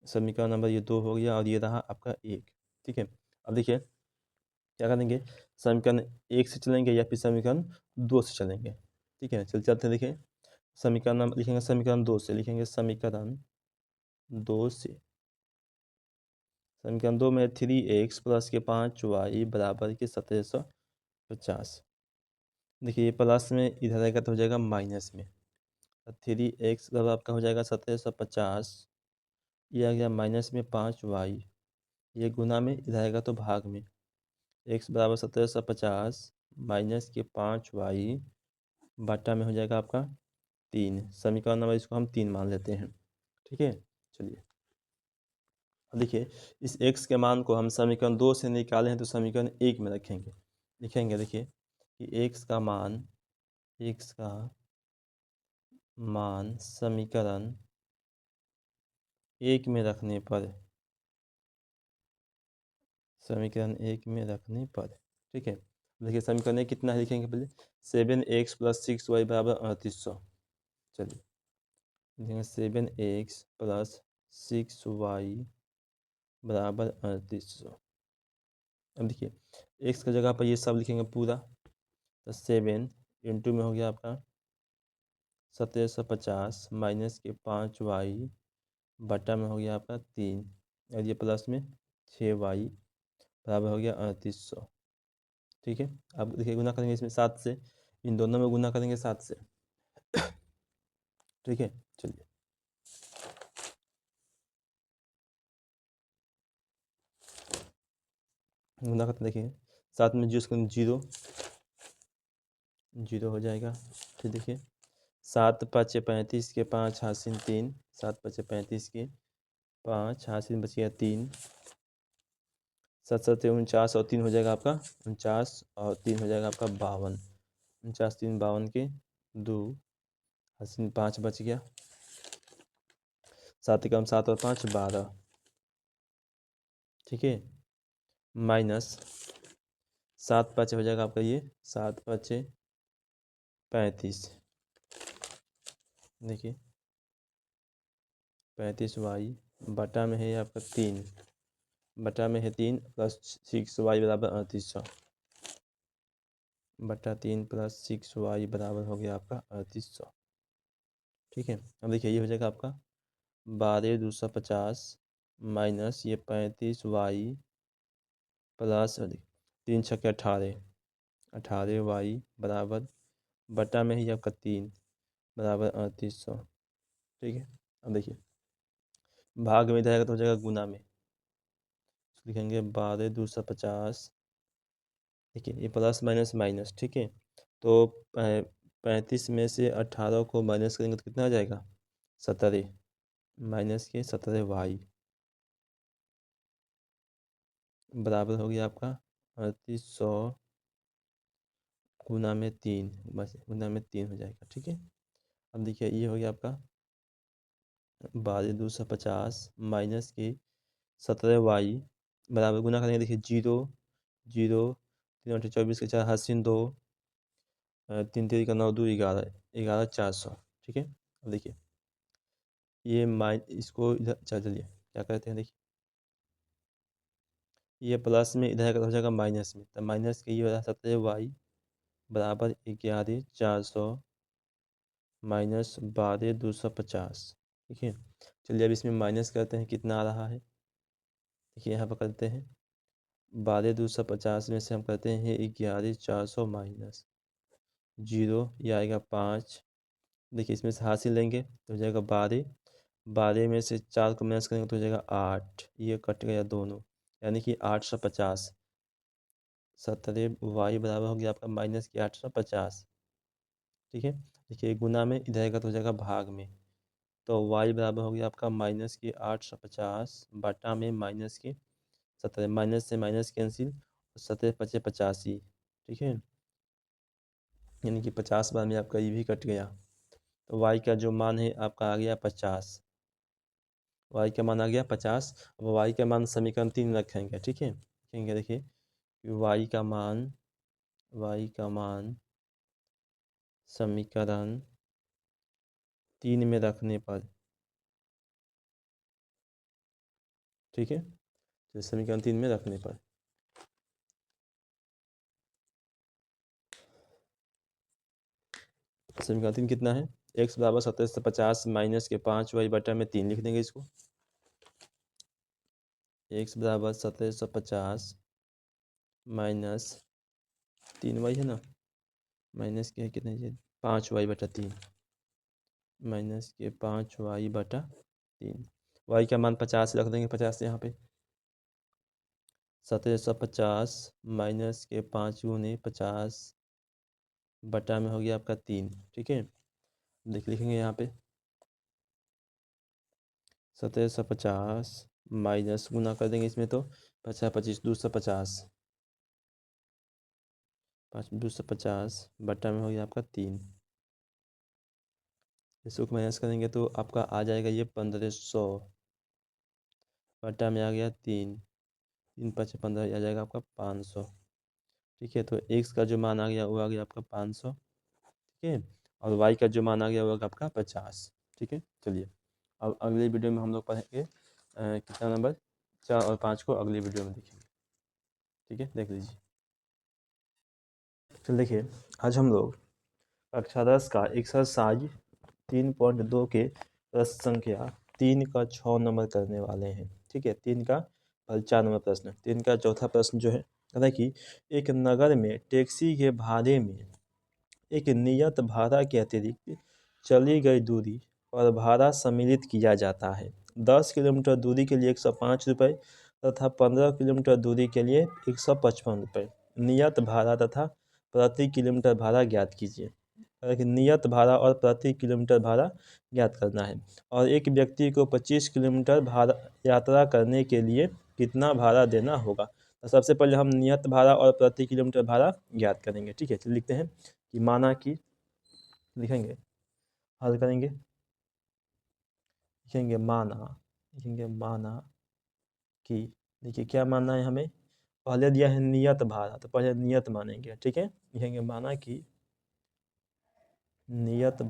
समीकरण नंबर ये 2 हो गया और ये रहा आपका 1। ठीक है, अब देखिए क्या करेंगे, समीकरण 1 से चलेंगे या फिर समीकरण 2 से चलेंगे। ठीक है, चलते हैं। देखिए समीकरण नंबर लिखेंगे, समीकरण 2 से लिखेंगे, समीकरण 2 से। समीकरण 2 में 3x प्लस के 5y बराबर के 1750। देखिए ये प्लस में इधर आएगा तो हो जाएगा माइनस में। 3x बराबर आपका हो जाएगा 1750, ये आ गया माइनस में 5y, ये गुना में इधर आएगा तो भाग में। x बराबर 1750 माइनस के 5y बटा में हो जाएगा आपका 3। समीकरण नंबर इसको हम 3 मान लेते हैं। ठीक है, चलिए अब देखिए इस x के मान को हम समीकरण 2 से निकाले हैं तो समीकरण 1 में रखेंगे। लिखेंगे देखिए कि x का मान समीकरण 1 में रखने पर, ठीक है। देखिए समीकरण 1 कितना है लिखेंगे पहले, 7x प्लस 6y बराबर 3800। चलिए लिखेंगे 7x प्लस 6y बराबर 3800। अब देखिए x की जगह पर ये सब लिखेंगे पूरा, तो 7 इंटू में हो गया आपका 1750 माइनस के 5y बटा में हो गया आपका 3 और ये प्लस में 6y बराबर हो गया 3800। ठीक है, अब देखिए गुना करेंगे इसमें 7 से, इन दोनों में गुना करेंगे 7 से। ठीक है, चलिए गुना करते देखिए 7 में जीरो जीरो हो जाएगा। फिर देखिए 7 5 35 के 5 हासिल 3, 7 5 35 के 5 हासिल बच गया 3, 7 7 49 और 3 हो जाएगा आपका 49 और 3 हो जाएगा आपका 52, 49 3 52 के 2 हासिल 5 बच गया, 7 कम 7 और 5 12। ठीक है, माइनस 7 5 हो जाएगा आपका ये 7 5 35, देखिए 35y बटा में है आपका 3, बटा में है 3 प्लस 6y बराबर 3800, बटा 3 प्लस 6y बराबर हो गया आपका 3800। ठीक है, अब देखिए ये हो जाएगा आपका 12,250 माइनस ये 35y प्लस 3 छक्के 18, 18y बराबर बटा में ही आपका 3 बराबर 3800। ठीक है, अब देखिए भाग में जाएगा तो हो जाएगा गुना में, लिखेंगे 12,250, देखिए ये प्लस माइनस माइनस। ठीक है, तो 35 में से 18 को माइनस करेंगे तो कितना आ जाएगा 17, माइनस के 17y बराबर हो गया आपका 3800 गुना में 3, बस गुना में 3 हो जाएगा। ठीक है, अब देखिए ये हो गया आपका 12,250 माइनस के 17y बराबर गुना करेंगे, देखिए 0 0 3 8 24 के 4 हासिल 2 3 3 का 9 2 11 11 400। ठीक है, अब देखिए ये इसको इधर चलिए क्या करते हैं, देखिए ये प्लस में इधर हो जाएगा माइनस में, तो माइनस के ये हो रहा 17y बराबर 11,400 माइनस 12,250। ठीक है, चलिए अब इसमें माइनस करते हैं, कितना आ रहा है, देखिए यहाँ पर करते हैं 12,250 में से हम करते हैं 11,400 माइनस 0, ये आएगा 5, देखिए इसमें से हासिल लेंगे तो हो जाएगा 12, 12 में से 4 को माइनस करेंगे तो हो जाएगा 8, ये कट गया दोनों, यानी कि 850, 17y बराबर हो गया आपका माइनस की 850। ठीक है, देखिए गुना में इधर आएगा तो हो जाएगा भाग में, तो y बराबर हो गया आपका माइनस की 850 बटा में माइनस की 17, माइनस से माइनस कैंसिल, 17 पचे 85। ठीक है, यानी कि 50 बार में आपका ये भी कट गया, तो y का जो मान है आपका आ गया 50, y का मान आ गया 50। अब y का मान समीकरण 3 रखेंगे। ठीक है, लिखेंगे देखिए y का मान समीकरण 3 में रखने पर, ठीक है, तो समीकरण 3 में रखने पर समीकरण 3 कितना है, x बराबर 1750 माइनस के 5y बटा में 3 लिख देंगे इसको, x बराबर 1750 माइनस 3y है ना, माइनस के कितने 5y बटा 3, माइनस के 5y बटा 3, y का मान 50 रख देंगे, 50 यहाँ पे 1750 माइनस के 5 गुने 50 बटा में हो गया आपका 3। ठीक है, लिखेंगे यहाँ पे 1750 माइनस गुना कर देंगे इसमें, तो 50 25 250, 5 250 बटा में हो गया आपका 3, इसको माइनस करेंगे तो आपका आ जाएगा ये 1500 बटा में आ गया 3, 3 5 15 आ जाएगा आपका 500। ठीक है, तो x का जो मान आ गया वो आ गया आपका 500। ठीक है, और y का जो मान आ गया वो आपका 50। ठीक है, चलिए अब अगले वीडियो में हम लोग पढ़ेंगे कितना नंबर 4 और 5 को अगले वीडियो में देखेंगे। ठीक है, देख लीजिए। चल देखिए आज हम लोग कक्षा 10 का एक्सरसाइज 3.2 के प्रश्न संख्या 3 का 6 नंबर करने वाले हैं। ठीक है, 3 का 4 नंबर प्रश्न, 3 का चौथा प्रश्न जो है कहता है कि एक नगर में टैक्सी के भाड़े में एक नियत भाड़ा के अतिरिक्त चली गई दूरी पर भाड़ा सम्मिलित किया जाता है। 10 किलोमीटर दूरी के लिए 105 रुपये तथा 15 किलोमीटर दूरी के लिए 155 रुपये नियत भाड़ा तथा प्रति किलोमीटर भाड़ा ज्ञात कीजिए। नियत भाड़ा और प्रति किलोमीटर भाड़ा ज्ञात करना है और एक व्यक्ति को 25 किलोमीटर भाड़ा यात्रा करने के लिए कितना भाड़ा देना होगा। तो सबसे पहले हम नियत भाड़ा और प्रति किलोमीटर भाड़ा ज्ञात करेंगे। ठीक है, चलिए लिखते हैं कि माना कि, लिखेंगे हल करेंगे, लिखेंगे माना कि, देखिए क्या मानना है हमें, पहले दिया है नियत भाड़ा तो पहले नियत मानेंगे। ठीक है, लिखेंगे माना कि नियत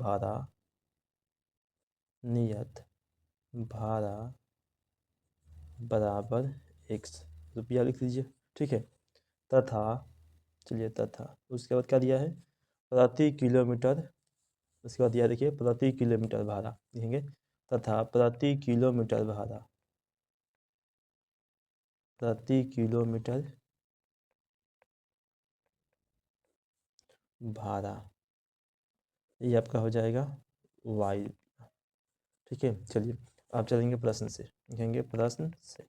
भाड़ा बराबर x रुपया लिख लीजिए। ठीक है, तथा उसके बाद क्या दिया है, प्रति किलोमीटर। उसके बाद दिया देखिए प्रति किलोमीटर भाड़ा लिखेंगे, तथा प्रति किलोमीटर भाड़ा ये आपका हो जाएगा y। ठीक है, चलिए आप चलेंगे प्रश्न से, लिखेंगे प्रश्न से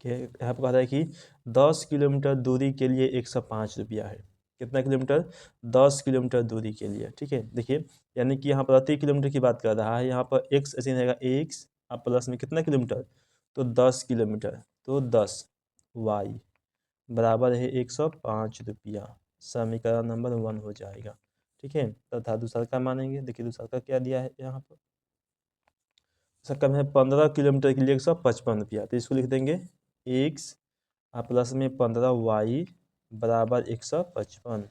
यहाँ पर कह रहा है कि 10 किलोमीटर दूरी के लिए 105 रुपया है। कितना किलोमीटर, 10 किलोमीटर दूरी के लिए। ठीक है, देखिए यानी कि यहाँ प्रति किलोमीटर की बात कर रहा है, यहाँ पर x ऐसे रहेगा x, अब प्लस में कितना किलोमीटर, तो 10 किलोमीटर, तो 10 y बराबर है 105 रुपया। समीकरण नंबर 1 हो जाएगा। ठीक है, तथा दूसरा का मानेंगे, देखिए दूसरा का क्या दिया है यहाँ पर, दूसरा कम है 15 किलोमीटर के लिए 155 रुपया, तो इसको लिख देंगे x प्लस में 15y बराबर 155।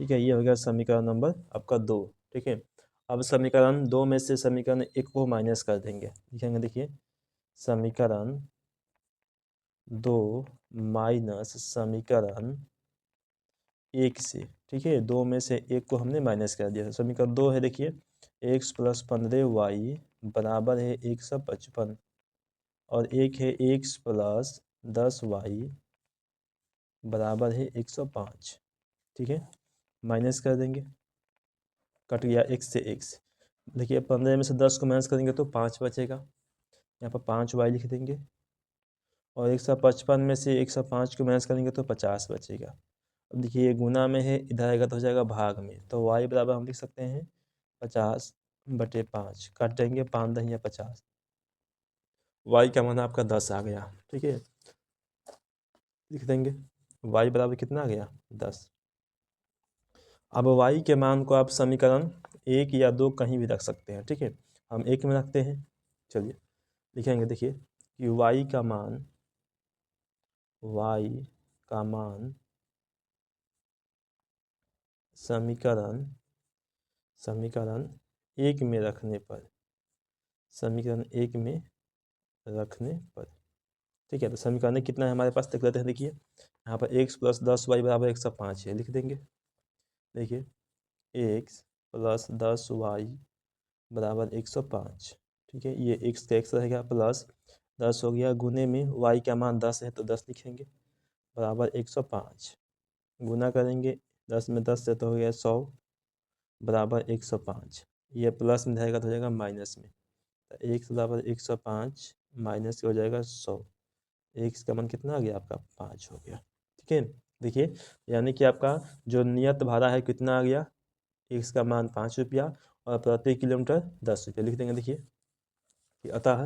ठीक है, ये हो गया समीकरण नंबर आपका 2। ठीक है, अब समीकरण 2 में से समीकरण 1 को माइनस कर देंगे, लिखेंगे देखिए समीकरण 2 माइनस समीकरण 1 से। ठीक है, 2 में से 1 को हमने माइनस कर दिया, समीकरण 2 है देखिए x प्लस 15y बराबर है 155, और एक है x प्लस 10y बराबर है 105। ठीक है, माइनस कर देंगे, कट गया x से x। देखिए 15 में से 10 को माइनस करेंगे तो 5 बचेगा, यहाँ पर 5y लिख देंगे, और 155 में से 105 को माइनस करेंगे तो 50 बचेगा। अब देखिए ये गुना में है, इधर आएगा तो हो जाएगा भाग में, तो y बराबर हम लिख सकते हैं 50/5, काट देंगे 5 दहिया 50, y का मान आपका 10 आ गया। ठीक है, लिख देंगे y बराबर कितना आ गया, 10। अब y के मान को आप समीकरण 1 या 2 कहीं भी रख सकते हैं। ठीक है, हम 1 में रखते हैं, चलिए लिखेंगे देखिए कि y का मान समीकरण 1 में रखने पर, ठीक है, तो समीकरण कितना है हमारे पास देख लेते हैं। देखिए यहाँ पर x प्लस 10y बराबर 105 है, लिख देंगे देखिए x प्लस 10y बराबर 105। ठीक है, ये x का x रहेगा, प्लस 10 हो गया, गुने में y का मान 10 है तो 10 लिखेंगे, बराबर 105, गुना करेंगे 10 में 10 से तो हो गया 100 बराबर 105, ये प्लस में रहेगा तो हो जाएगा माइनस में, तो x बराबर 105 माइनस हो जाएगा 100, x का मान कितना आ गया आपका 5 हो गया। ठीक है, देखिए यानी कि आपका जो नियत भाड़ा है कितना आ गया, x का मान 5 रुपया और प्रति किलोमीटर 10 रुपया, लिख देंगे देखिए कि अतः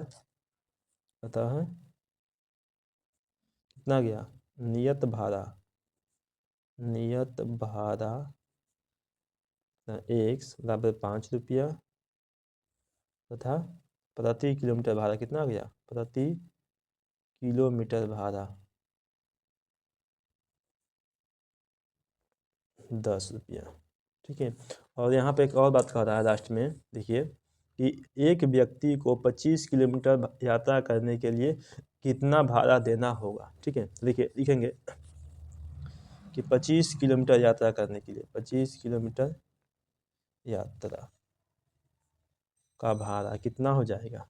कितना गया, नियत भाड़ा x बराबर 5 रुपया तथा प्रति किलोमीटर भाड़ा कितना गया, प्रति किलोमीटर भाड़ा 10 रुपया। ठीक है, और यहाँ पे एक और बात कह रहा है लास्ट में, देखिए कि एक व्यक्ति को 25 किलोमीटर यात्रा करने के लिए कितना भाड़ा देना होगा। ठीक है, देखिए लिखेंगे कि 25 किलोमीटर यात्रा करने के लिए 25 किलोमीटर यात्रा का भाड़ा कितना हो जाएगा,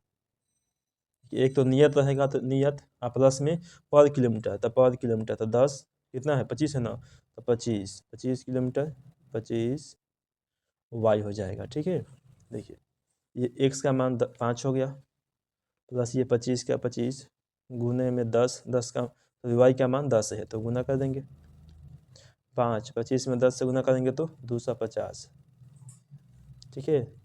एक तो नियत रहेगा तो नियत प्लस में पर किलोमीटर, तो पर किलोमीटर तो 10 कितना है 25 है ना, तो 25 किलोमीटर 25 वाई हो जाएगा। ठीक है, देखिए ये x का मान 5 हो गया, प्लस ये 25 का 25 गुने में 10 का, तो वाई का मान 10 है तो गुना कर देंगे, 25 में 10 से गुना करेंगे तो 250। ठीक है,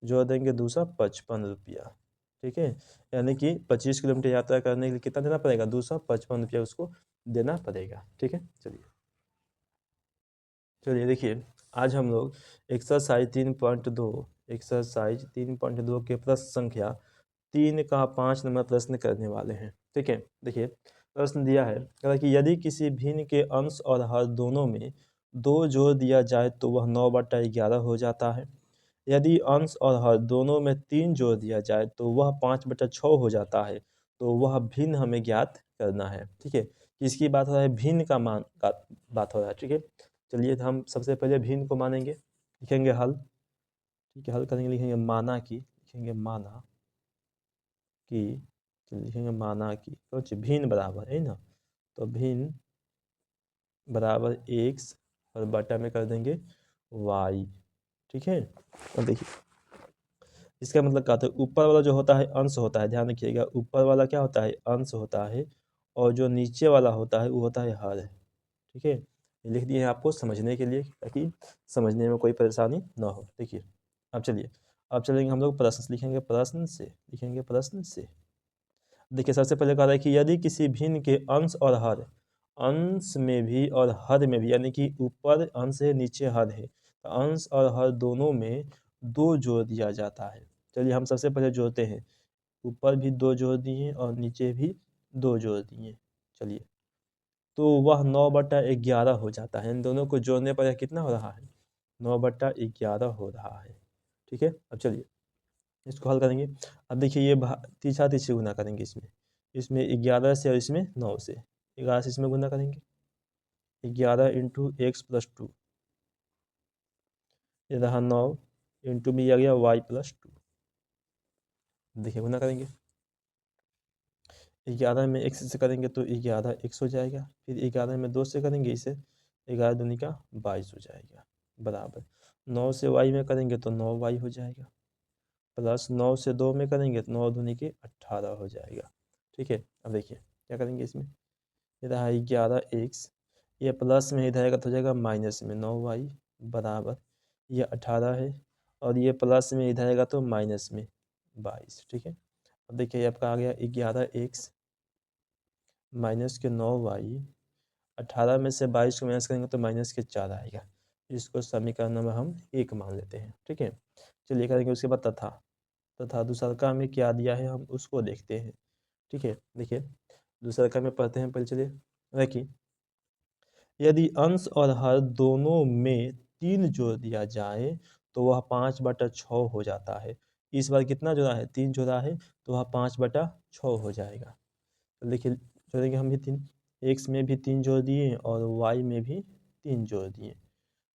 जोड़ देंगे 255 रुपया। ठीक है, यानी कि 25 किलोमीटर यात्रा करने के लिए कितना देना पड़ेगा, 255 रुपया उसको देना पड़ेगा। ठीक है, चलिए देखिए आज हम लोग एक्सरसाइज 3.2 के प्रश्न संख्या 3 का 5 नंबर प्रश्न करने वाले हैं। ठीक है, देखिए प्रश्न दिया है कि यदि किसी भिन्न के अंश और हर दोनों में 2 जोड़ दिया जाए तो वह 9/11 हो जाता है। यदि अंश और हर दोनों में 3 जोड़ दिया जाए तो वह 5/6 हो जाता है। तो वह भिन्न हमें ज्ञात करना है। ठीक है, किसकी बात हो रहा है? भिन्न का मान का बात हो रहा है। ठीक है, चलिए हम सबसे पहले भिन्न को मानेंगे, लिखेंगे हल। ठीक है, हल करेंगे, लिखेंगे माना कि, लिखेंगे माना कि, लिखेंगे माना कि कुछ भिन्न बराबर है ना, तो भिन्न बराबर x और बटा में कर देंगे y। ठीक है, अब देखिए इसका मतलब क्या होता है? ऊपर वाला जो होता है अंश होता है, ध्यान रखिएगा, ऊपर वाला क्या होता है? अंश होता है, और जो नीचे वाला होता है वो होता है हर। ठीक है, लिख दिए हैं आपको समझने के लिए, ताकि समझने में कोई परेशानी ना हो। देखिए अब चलिए, अब चलेंगे हम लोग प्रश्न, लिखेंगे प्रश्न से, लिखेंगे प्रश्न से। देखिए सबसे पहले कह रहा है कि यदि किसी भिन्न के अंश और हर, अंश में भी और हर में भी, यानी कि ऊपर अंश है नीचे हर है, तो अंश और हर दोनों में 2 जोड़ दिया जाता है। चलिए हम सबसे पहले जोड़ते हैं, ऊपर भी 2 जोड़ दिए और नीचे भी 2 जोड़ दिए। चलिए, तो वह 9/11 हो जाता है। इन दोनों को जोड़ने पर यह कितना हो रहा है? 9/11 हो रहा है। ठीक है, अब चलिए इसको हल करेंगे। अब देखिए ये तीसरा तीसरी गुना करेंगे इसमें, इसमें 11 से और इसमें 9 से, 11 से इसमें गुना करेंगे, 11 इंटू x+2, ये रहा 9 इंटू में आ गया y+2। देखिए गुना करेंगे, 11 में x से करेंगे तो 11 x हो जाएगा, फिर 11 में 2 से करेंगे इसे, 11 दूनी का 22 हो जाएगा, बराबर 9 से y में करेंगे तो 9y हो जाएगा, प्लस 9 से 2 में करेंगे तो 9 दूनी के 18 हो जाएगा। ठीक है, अब देखिए क्या करेंगे इसमें, ये रहा 11x, ये प्लस में इधर आएगा तो हो जाएगा माइनस में 9y, बराबर ये 18 है, और ये प्लस में इधर आएगा तो माइनस में 22। ठीक है, अब देखिए ये आपका आ गया 11x माइनस के 9y, 18 में से 22 को माइनस करेंगे तो माइनस के 4 आएगा। इसको समीकरण नंबर हम 1 मान लेते हैं। ठीक है, चलिए करेंगे उसके बाद तथा, तथा दूसरा में क्या दिया है हम उसको देखते हैं। ठीक है, देखिए दूसरा में पढ़ते हैं पहले, चलिए देखिए, यदि अंश और हर दोनों में 3 जोड़ दिया जाए तो वह 5/6 हो जाता है। इस बार कितना जोड़ा है? 3 जोड़ा है, तो वह 5/6 हो जाएगा। तो देखिए जोड़ेंगे हम भी 3, x में भी 3 जोड़ दिए और y में भी 3 जोड़ दिए,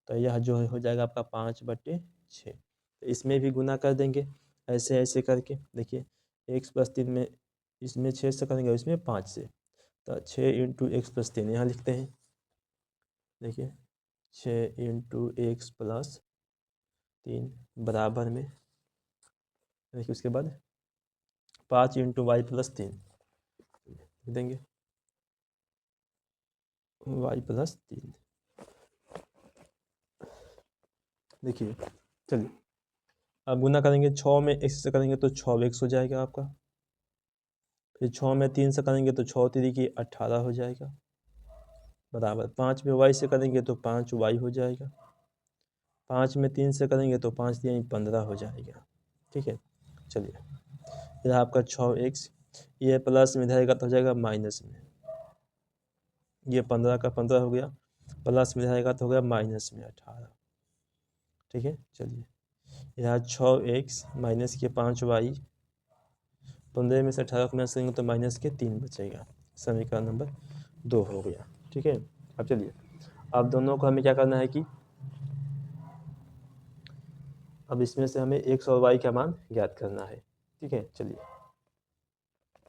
तो यह जो हो जाएगा आपका 5/6। तो इसमें भी गुना कर देंगे ऐसे ऐसे करके। देखिए x+3 में, इसमें 6 से करेंगे, इसमें 5 से, तो 6 इंटू x+3 यहाँ लिखते हैं। देखिए 6 इंटू x+3 बराबर में, देखिए उसके बाद 5 इंटू y+3 लिख देंगे, y+3। देखिए चलिए अब गुना करेंगे, 6 में x से करेंगे तो 6x हो जाएगा आपका, फिर 6 में 3 से करेंगे तो 6 3 की 18 हो जाएगा, बराबर 5 में y से करेंगे तो 5y हो जाएगा, 5 में 3 से करेंगे तो 5 3 15 हो जाएगा। ठीक है, चलिए यह आपका 6x, ये प्लस में रहेगा तो हो जाएगा माइनस में, ये 15 का 15 हो गया, प्लस में रहेगा तो हो गया माइनस में 18। ठीक है, चलिए यहाँ 6x माइनस के 5y, 15 में से 18 को माइनस करेंगे तो माइनस के 3 बचेगा, समीकरण नंबर 2 हो गया। ठीक है, अब चलिए अब दोनों को हमें क्या करना है कि अब इसमें से हमें x और y का मान ज्ञात करना है। ठीक है, चलिए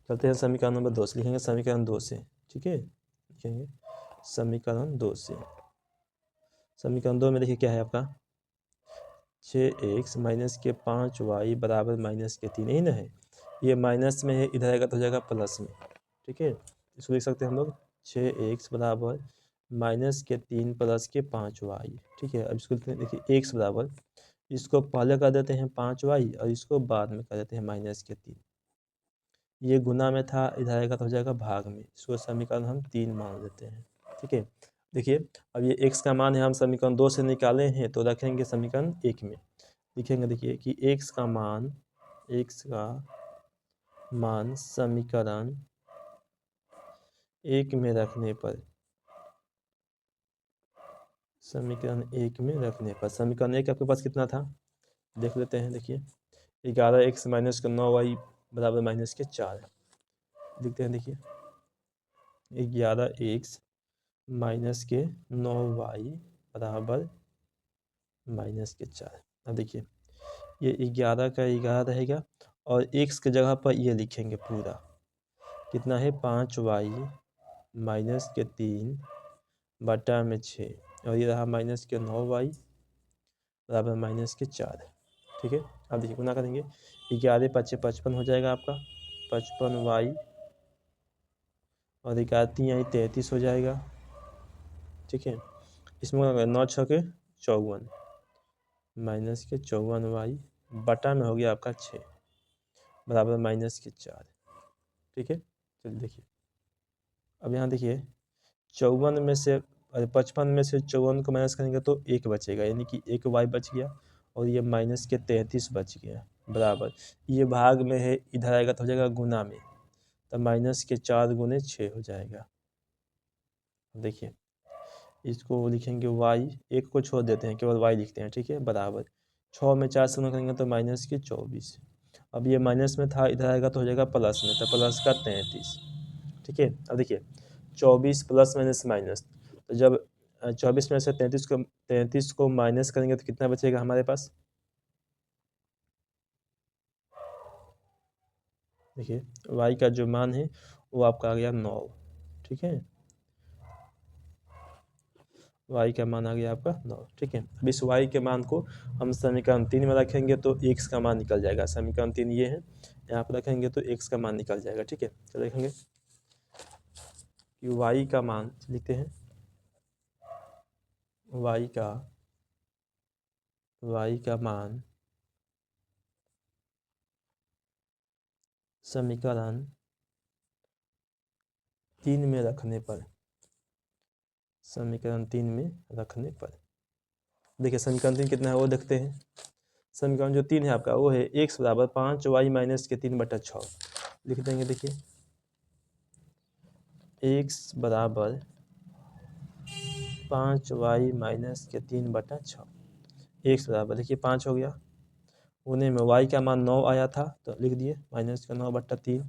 चलते हैं समीकरण नंबर 2 से, लिखेंगे समीकरण 2 से। ठीक है, लिखेंगे समीकरण 2 से। समीकरण 2 में देखिए क्या है आपका, 6x माइनस के 5y बराबर माइनस के 3, यही ना है, ये माइनस में है, इधर आएगा तो हो जाएगा प्लस में। ठीक है, इसको लिख सकते हैं हम लोग 6x बराबर माइनस के 3 प्लस के 5y। ठीक है, अब इसको देखिए x बराबर, इसको पहले कर देते हैं 5y और इसको बाद में कर देते हैं माइनस के 3, ये गुना में था, इधर आएगा तो हो जाएगा भाग में, इसको समीकरण हम 3 मान लेते हैं। ठीक है, देखिए अब ये x का मान है हम समीकरण 2 से निकाले हैं, तो रखेंगे समीकरण 1 में, लिखेंगे देखिए कि x का मान समीकरण 1 में रखने पर समीकरण 1 में रखने पर। समीकरण 1 आपके पास कितना था, देख लेते हैं। देखिए 11x माइनस के 9y बराबर माइनस के 4 लिखते हैं। देखिए 11x माइनस के 9y बराबर माइनस के 4। अब देखिए ये 11 का 11 रहेगा और x की जगह पर ये लिखेंगे पूरा, कितना है 5y माइनस के 3 बटा में 6, और ये रहा माइनस के 9y बराबर माइनस के 4। ठीक है, अब देखिए गुना करेंगे, 11 5 55 हो जाएगा आपका, 55y और 11 33 हो जाएगा। ठीक है, इसमें 9 6 के 54 माइनस के 54y बटा में हो गया आपका 6 बराबर माइनस के 4। ठीक है, चलिए देखिए अब यहाँ देखिए 54 में से 55 में से 54 को माइनस करेंगे तो 1 बचेगा, यानी कि 1 y बच गया और ये माइनस के 33 बच गया बराबर, ये भाग में है, इधर आएगा तो हो जाएगा गुना में, तो माइनस के 4 गुने 6 हो जाएगा। देखिए इसको लिखेंगे y, एक को छोड़ देते हैं, केवल y लिखते हैं। ठीक है, बराबर 6 में 4 से गुना करेंगे तो माइनस के 24। अब ये माइनस में था, इधर आएगा तो हो जाएगा प्लस में, तो प्लस का 33। ठीक है, अब देखिए 24 प्लस माइनस माइनस, तो जब 24 में से 33 को माइनस करेंगे तो कितना बचेगा हमारे पास। देखिए y का जो मान है वो आपका आ गया 9। ठीक है, y का मान आ गया आपका 9। ठीक है, अब इस y के मान को हम समीकरण 3 में रखेंगे तो x का मान निकल जाएगा। समीकरण 3 ये है, यहाँ पर रखेंगे तो x का मान निकल जाएगा। ठीक है, तो देखेंगे कि y का मान लिखते हैं, y का मान समीकरण 3 में रखने पर, समीकरण 3 में रखने पर देखिए समीकरण 3 कितना है वो देखते हैं। समीकरण जो 3 है आपका वो है x बराबर 5y माइनस के 3 बटा 6 लिख देंगे। देखिए x बराबर 5y माइनस के 3 बटा 6, x बराबर देखिए 5 हो गया, उन्हें में y का मान 9 आया था तो लिख दिए माइनस का 9 बटा 3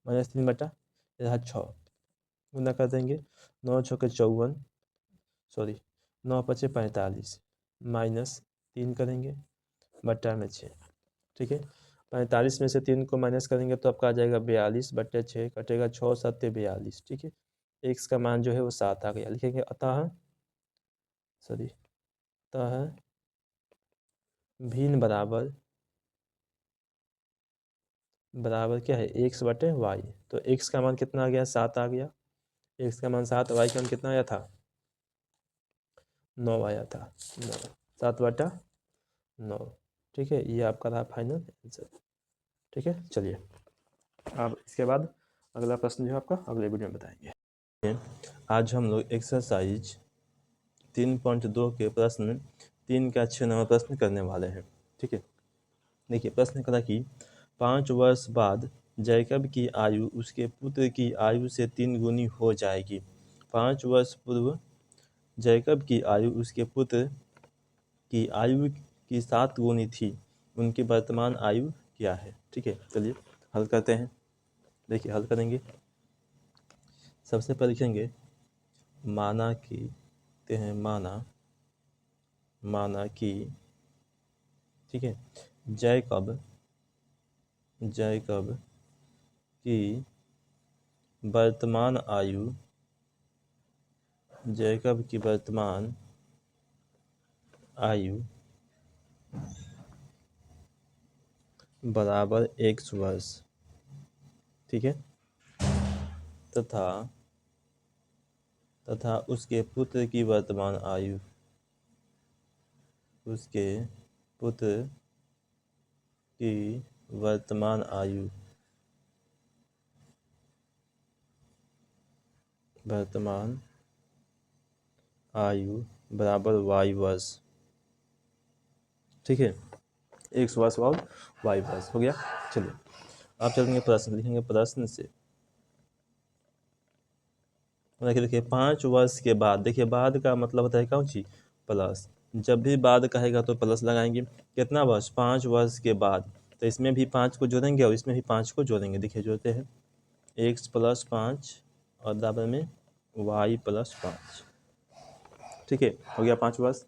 माइनस 3 बटा 6 गुना कर देंगे, 9 6 के 54 सॉरी 9 5 45 माइनस 3 करेंगे बटा में 6। ठीक है, 45 में से 3 को माइनस करेंगे तो आपका आ जाएगा 42 बटे 6 कटेगा 6 7 42। ठीक है, x का मान जो है वो 7 आ गया। लिखेंगे अतः भिन्न बराबर क्या है x बटे y, तो x का मान कितना आ गया 7 आ गया, x का मान 7, y का मान कितना आया था 9 आया था, 9 7 बटा 9। ठीक है, ये आपका रहा फाइनल आंसर। ठीक है, चलिए अब इसके बाद अगला प्रश्न जो है आपका अगले वीडियो में बताएंगे। आज हम लोग एक्सरसाइज 3.2 के प्रश्न 3 का 6 नंबर प्रश्न करने वाले हैं। ठीक है, देखिए प्रश्न करा कि 5 वर्ष बाद जैकब की आयु उसके पुत्र की आयु से 3 गुनी हो जाएगी। 5 वर्ष पूर्व जैकब की आयु उसके पुत्र की आयु की 7 गुनी थी, उनकी वर्तमान आयु क्या है। ठीक है, चलिए हल करते हैं। देखिए हल करेंगे, सबसे पहले लिखेंगे माना कि ठीक है जैकब की वर्तमान आयु बराबर 1 वर्ष। ठीक है, तथा उसके पुत्र की वर्तमान आयु बराबर y वर्ष। ठीक है, 1 वर्ष और y वर्ष हो गया। चलिए अब चलेंगे प्रश्न, लिखेंगे प्रश्न से। देखिए 5 वर्ष के बाद, देखिए बाद का मतलब होता है कौन सी प्लस, जब भी बाद कहेगा तो प्लस लगाएंगे। कितना वर्ष? 5 वर्ष के बाद। तो इसमें भी 5 को जोड़ेंगे और इसमें भी 5 को जोड़ेंगे। देखिए जोड़ते हैं, x + 5 और बराबर में y + 5। ठीक है, हो गया 5 वर्ष।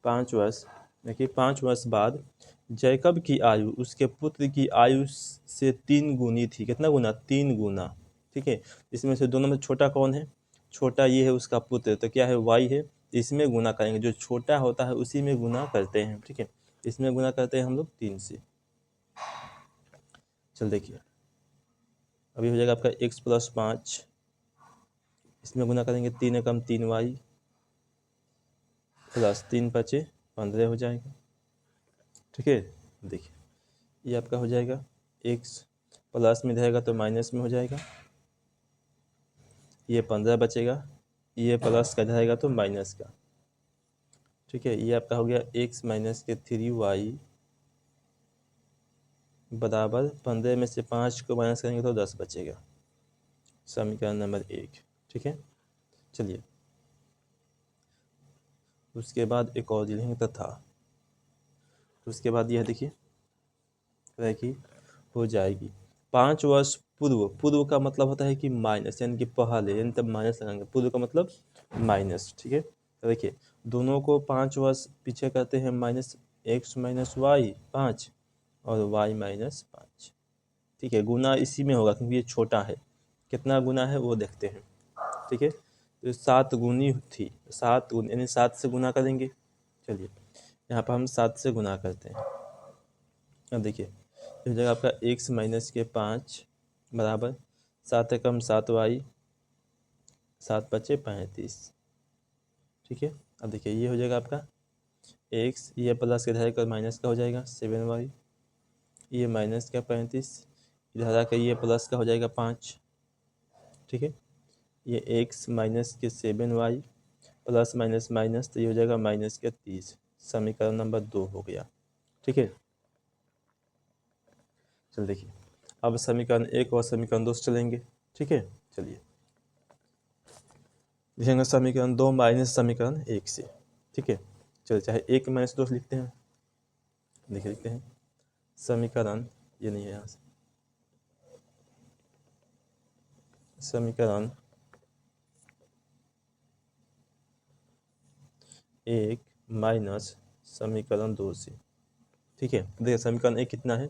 5 वर्ष, देखिए 5 वर्ष बाद जैकब की आयु उसके पुत्र की आयु से 3 गुनी थी। कितना गुना? 3 गुना। ठीक है, इसमें से दोनों में छोटा कौन है? छोटा ये है उसका पुत्र, तो क्या है? y है। इसमें गुना करेंगे, जो छोटा होता है उसी में गुना करते हैं। ठीक है, इसमें गुना करते हैं हम लोग 3 से। चल देखिए, अभी हो जाएगा आपका x + 5, इसमें गुना करेंगे 3 एकम 3y प्लस 3 × 5 = 15 हो जाएगा। ठीक है, देखिए ये आपका हो जाएगा, x प्लस में रहेगा तो माइनस में हो जाएगा, ये 15 बचेगा, ये प्लस का रहेगा तो माइनस का। ठीक है, ये आपका हो गया x - 3y बराबर 15 में से 5 को माइनस करेंगे तो 10 बचेगा। समीकरण नंबर 1। ठीक है, चलिए उसके बाद एक और लिखेंगे तथा। उसके बाद यह देखिए कि हो जाएगी 5 वर्ष पूर्व। पूर्व का मतलब होता है कि माइनस, यानी कि पहले, यानी तब माइनस लगाएंगे। पूर्व का मतलब माइनस। ठीक है, तो देखिए दोनों को 5 वर्ष पीछे करते हैं, माइनस x - y 5 और y - 5। ठीक है, गुना इसी में होगा क्योंकि ये छोटा है। कितना गुना है वो देखते हैं। ठीक है, तो 7 गुनी थी, 7 गुनी यानी 7 से गुना करेंगे। चलिए यहाँ पर हम 7 से गुना करते हैं। अब देखिए हो जाएगा आपका x - 5 बराबर 7 एकम 7y 7 × 5 = 35। ठीक है, अब देखिए ये हो जाएगा आपका x, ये प्लस के इधर का माइनस का हो जाएगा 7y, ये माइनस का 35, इधर आकर ये प्लस का हो जाएगा 5। ठीक है, ये x - 7y plus minus minus, तो ये हो जाएगा -30। समीकरण नंबर 2 हो गया। ठीक है, चल देखिए अब समीकरण 1 और समीकरण 2 से चलेंगे। ठीक है, चलिए लिखेंगे समीकरण 2 माइनस समीकरण 1 से। ठीक है, चलिए चाहे 1 - 2 लिखते हैं। देखिए लिखते हैं समीकरण, ये नहीं है यहाँ से, समीकरण 1 माइनस समीकरण 2 से। ठीक है, देखिए समीकरण 1 कितना है?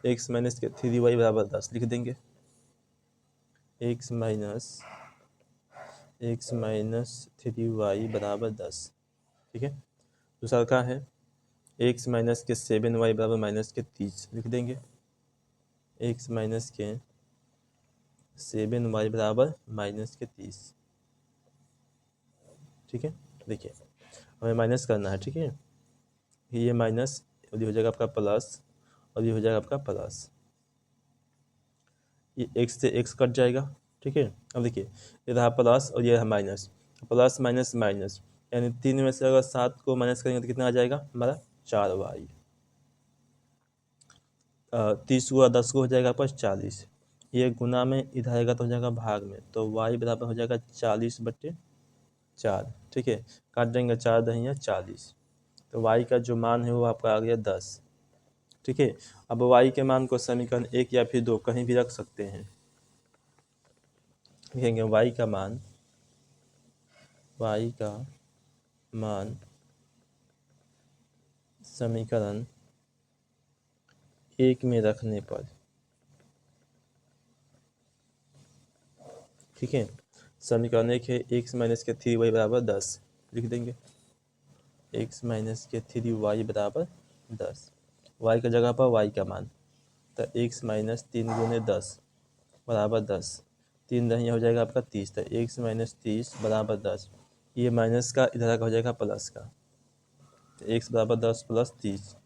x - 3y बराबर 10 लिख देंगे। x - 3y बराबर 10। ठीक है, दूसरा क्या है? x - 7y बराबर -30 लिख देंगे। x - 7y बराबर -30। ठीक है, देखिए हमें माइनस करना है। ठीक है, ये माइनस और ये हो जाएगा आपका प्लस और ये हो जाएगा आपका प्लस, ये x से x कट जाएगा। ठीक है, अब देखिए ये रहा प्लस और ये रहा माइनस, प्लस माइनस माइनस, यानी 3 में से अगर 7 को माइनस करेंगे तो कितना आ जाएगा हमारा? 4y। 30 हुआ 10 को हो जाएगा आपका 40। ये गुना में इधर आएगा तो हो जाएगा भाग में, तो y बराबर हो जाएगा 40/4। ठीक है, काट देंगे 4 दहिया 40, तो y का जो मान है वो आपका आ गया 10। ठीक है, अब y के मान को समीकरण 1 या फिर 2 कहीं भी रख सकते हैं। लिखेंगे y का मान समीकरण 1 में रखने पर। ठीक है, समीकरण 1 है x - 3y बराबर 10 लिख देंगे। x - 3y बराबर 10, y का जगह पर y का मान, तो x - 3 × 10 बराबर 10, 3 दहिया हो जाएगा आपका 30, तो x - 30 बराबर 10। ये माइनस का इधर का हो जाएगा प्लस का, तो x बराबर 10 + 30,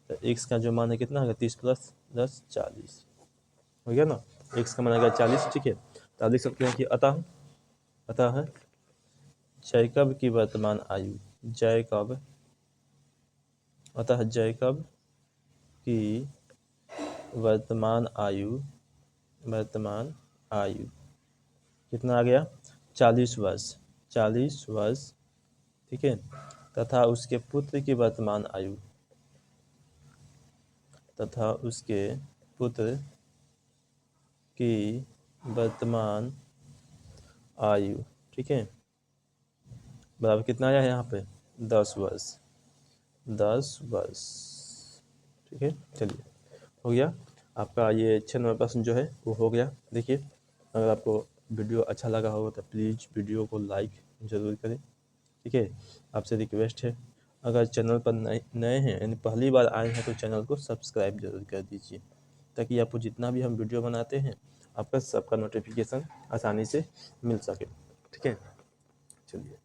तो x का जो मान है कितना होगा? 30 + 10 40 हो गया ना, x का मान आ गया 40। ठीक है, तो आप लिख सकते हैं कि अतः जैकब की वर्तमान आयु, जैकब की वर्तमान आयु कितना आ गया? 40 वर्ष। 40 वर्ष। ठीक है, तथा उसके पुत्र की वर्तमान आयु तथा उसके पुत्र की वर्तमान आयु, ठीक है, बराबर कितना आया है यहाँ पे 10 वर्ष, 10 वर्ष, ठीक है। चलिए हो गया आपका ये 6 नंबर प्रश्न जो है वो हो गया। देखिए अगर आपको वीडियो अच्छा लगा होगा तो प्लीज़ वीडियो को लाइक ज़रूर करें, ठीक है। आपसे रिक्वेस्ट है अगर चैनल पर नए हैं यानी पहली बार आए हैं तो चैनल को सब्सक्राइब जरूर कर दीजिए, ताकि आपको जितना भी हम वीडियो बनाते हैं आपका सबका नोटिफिकेशन आसानी से मिल सके, ठीक है। चलिए।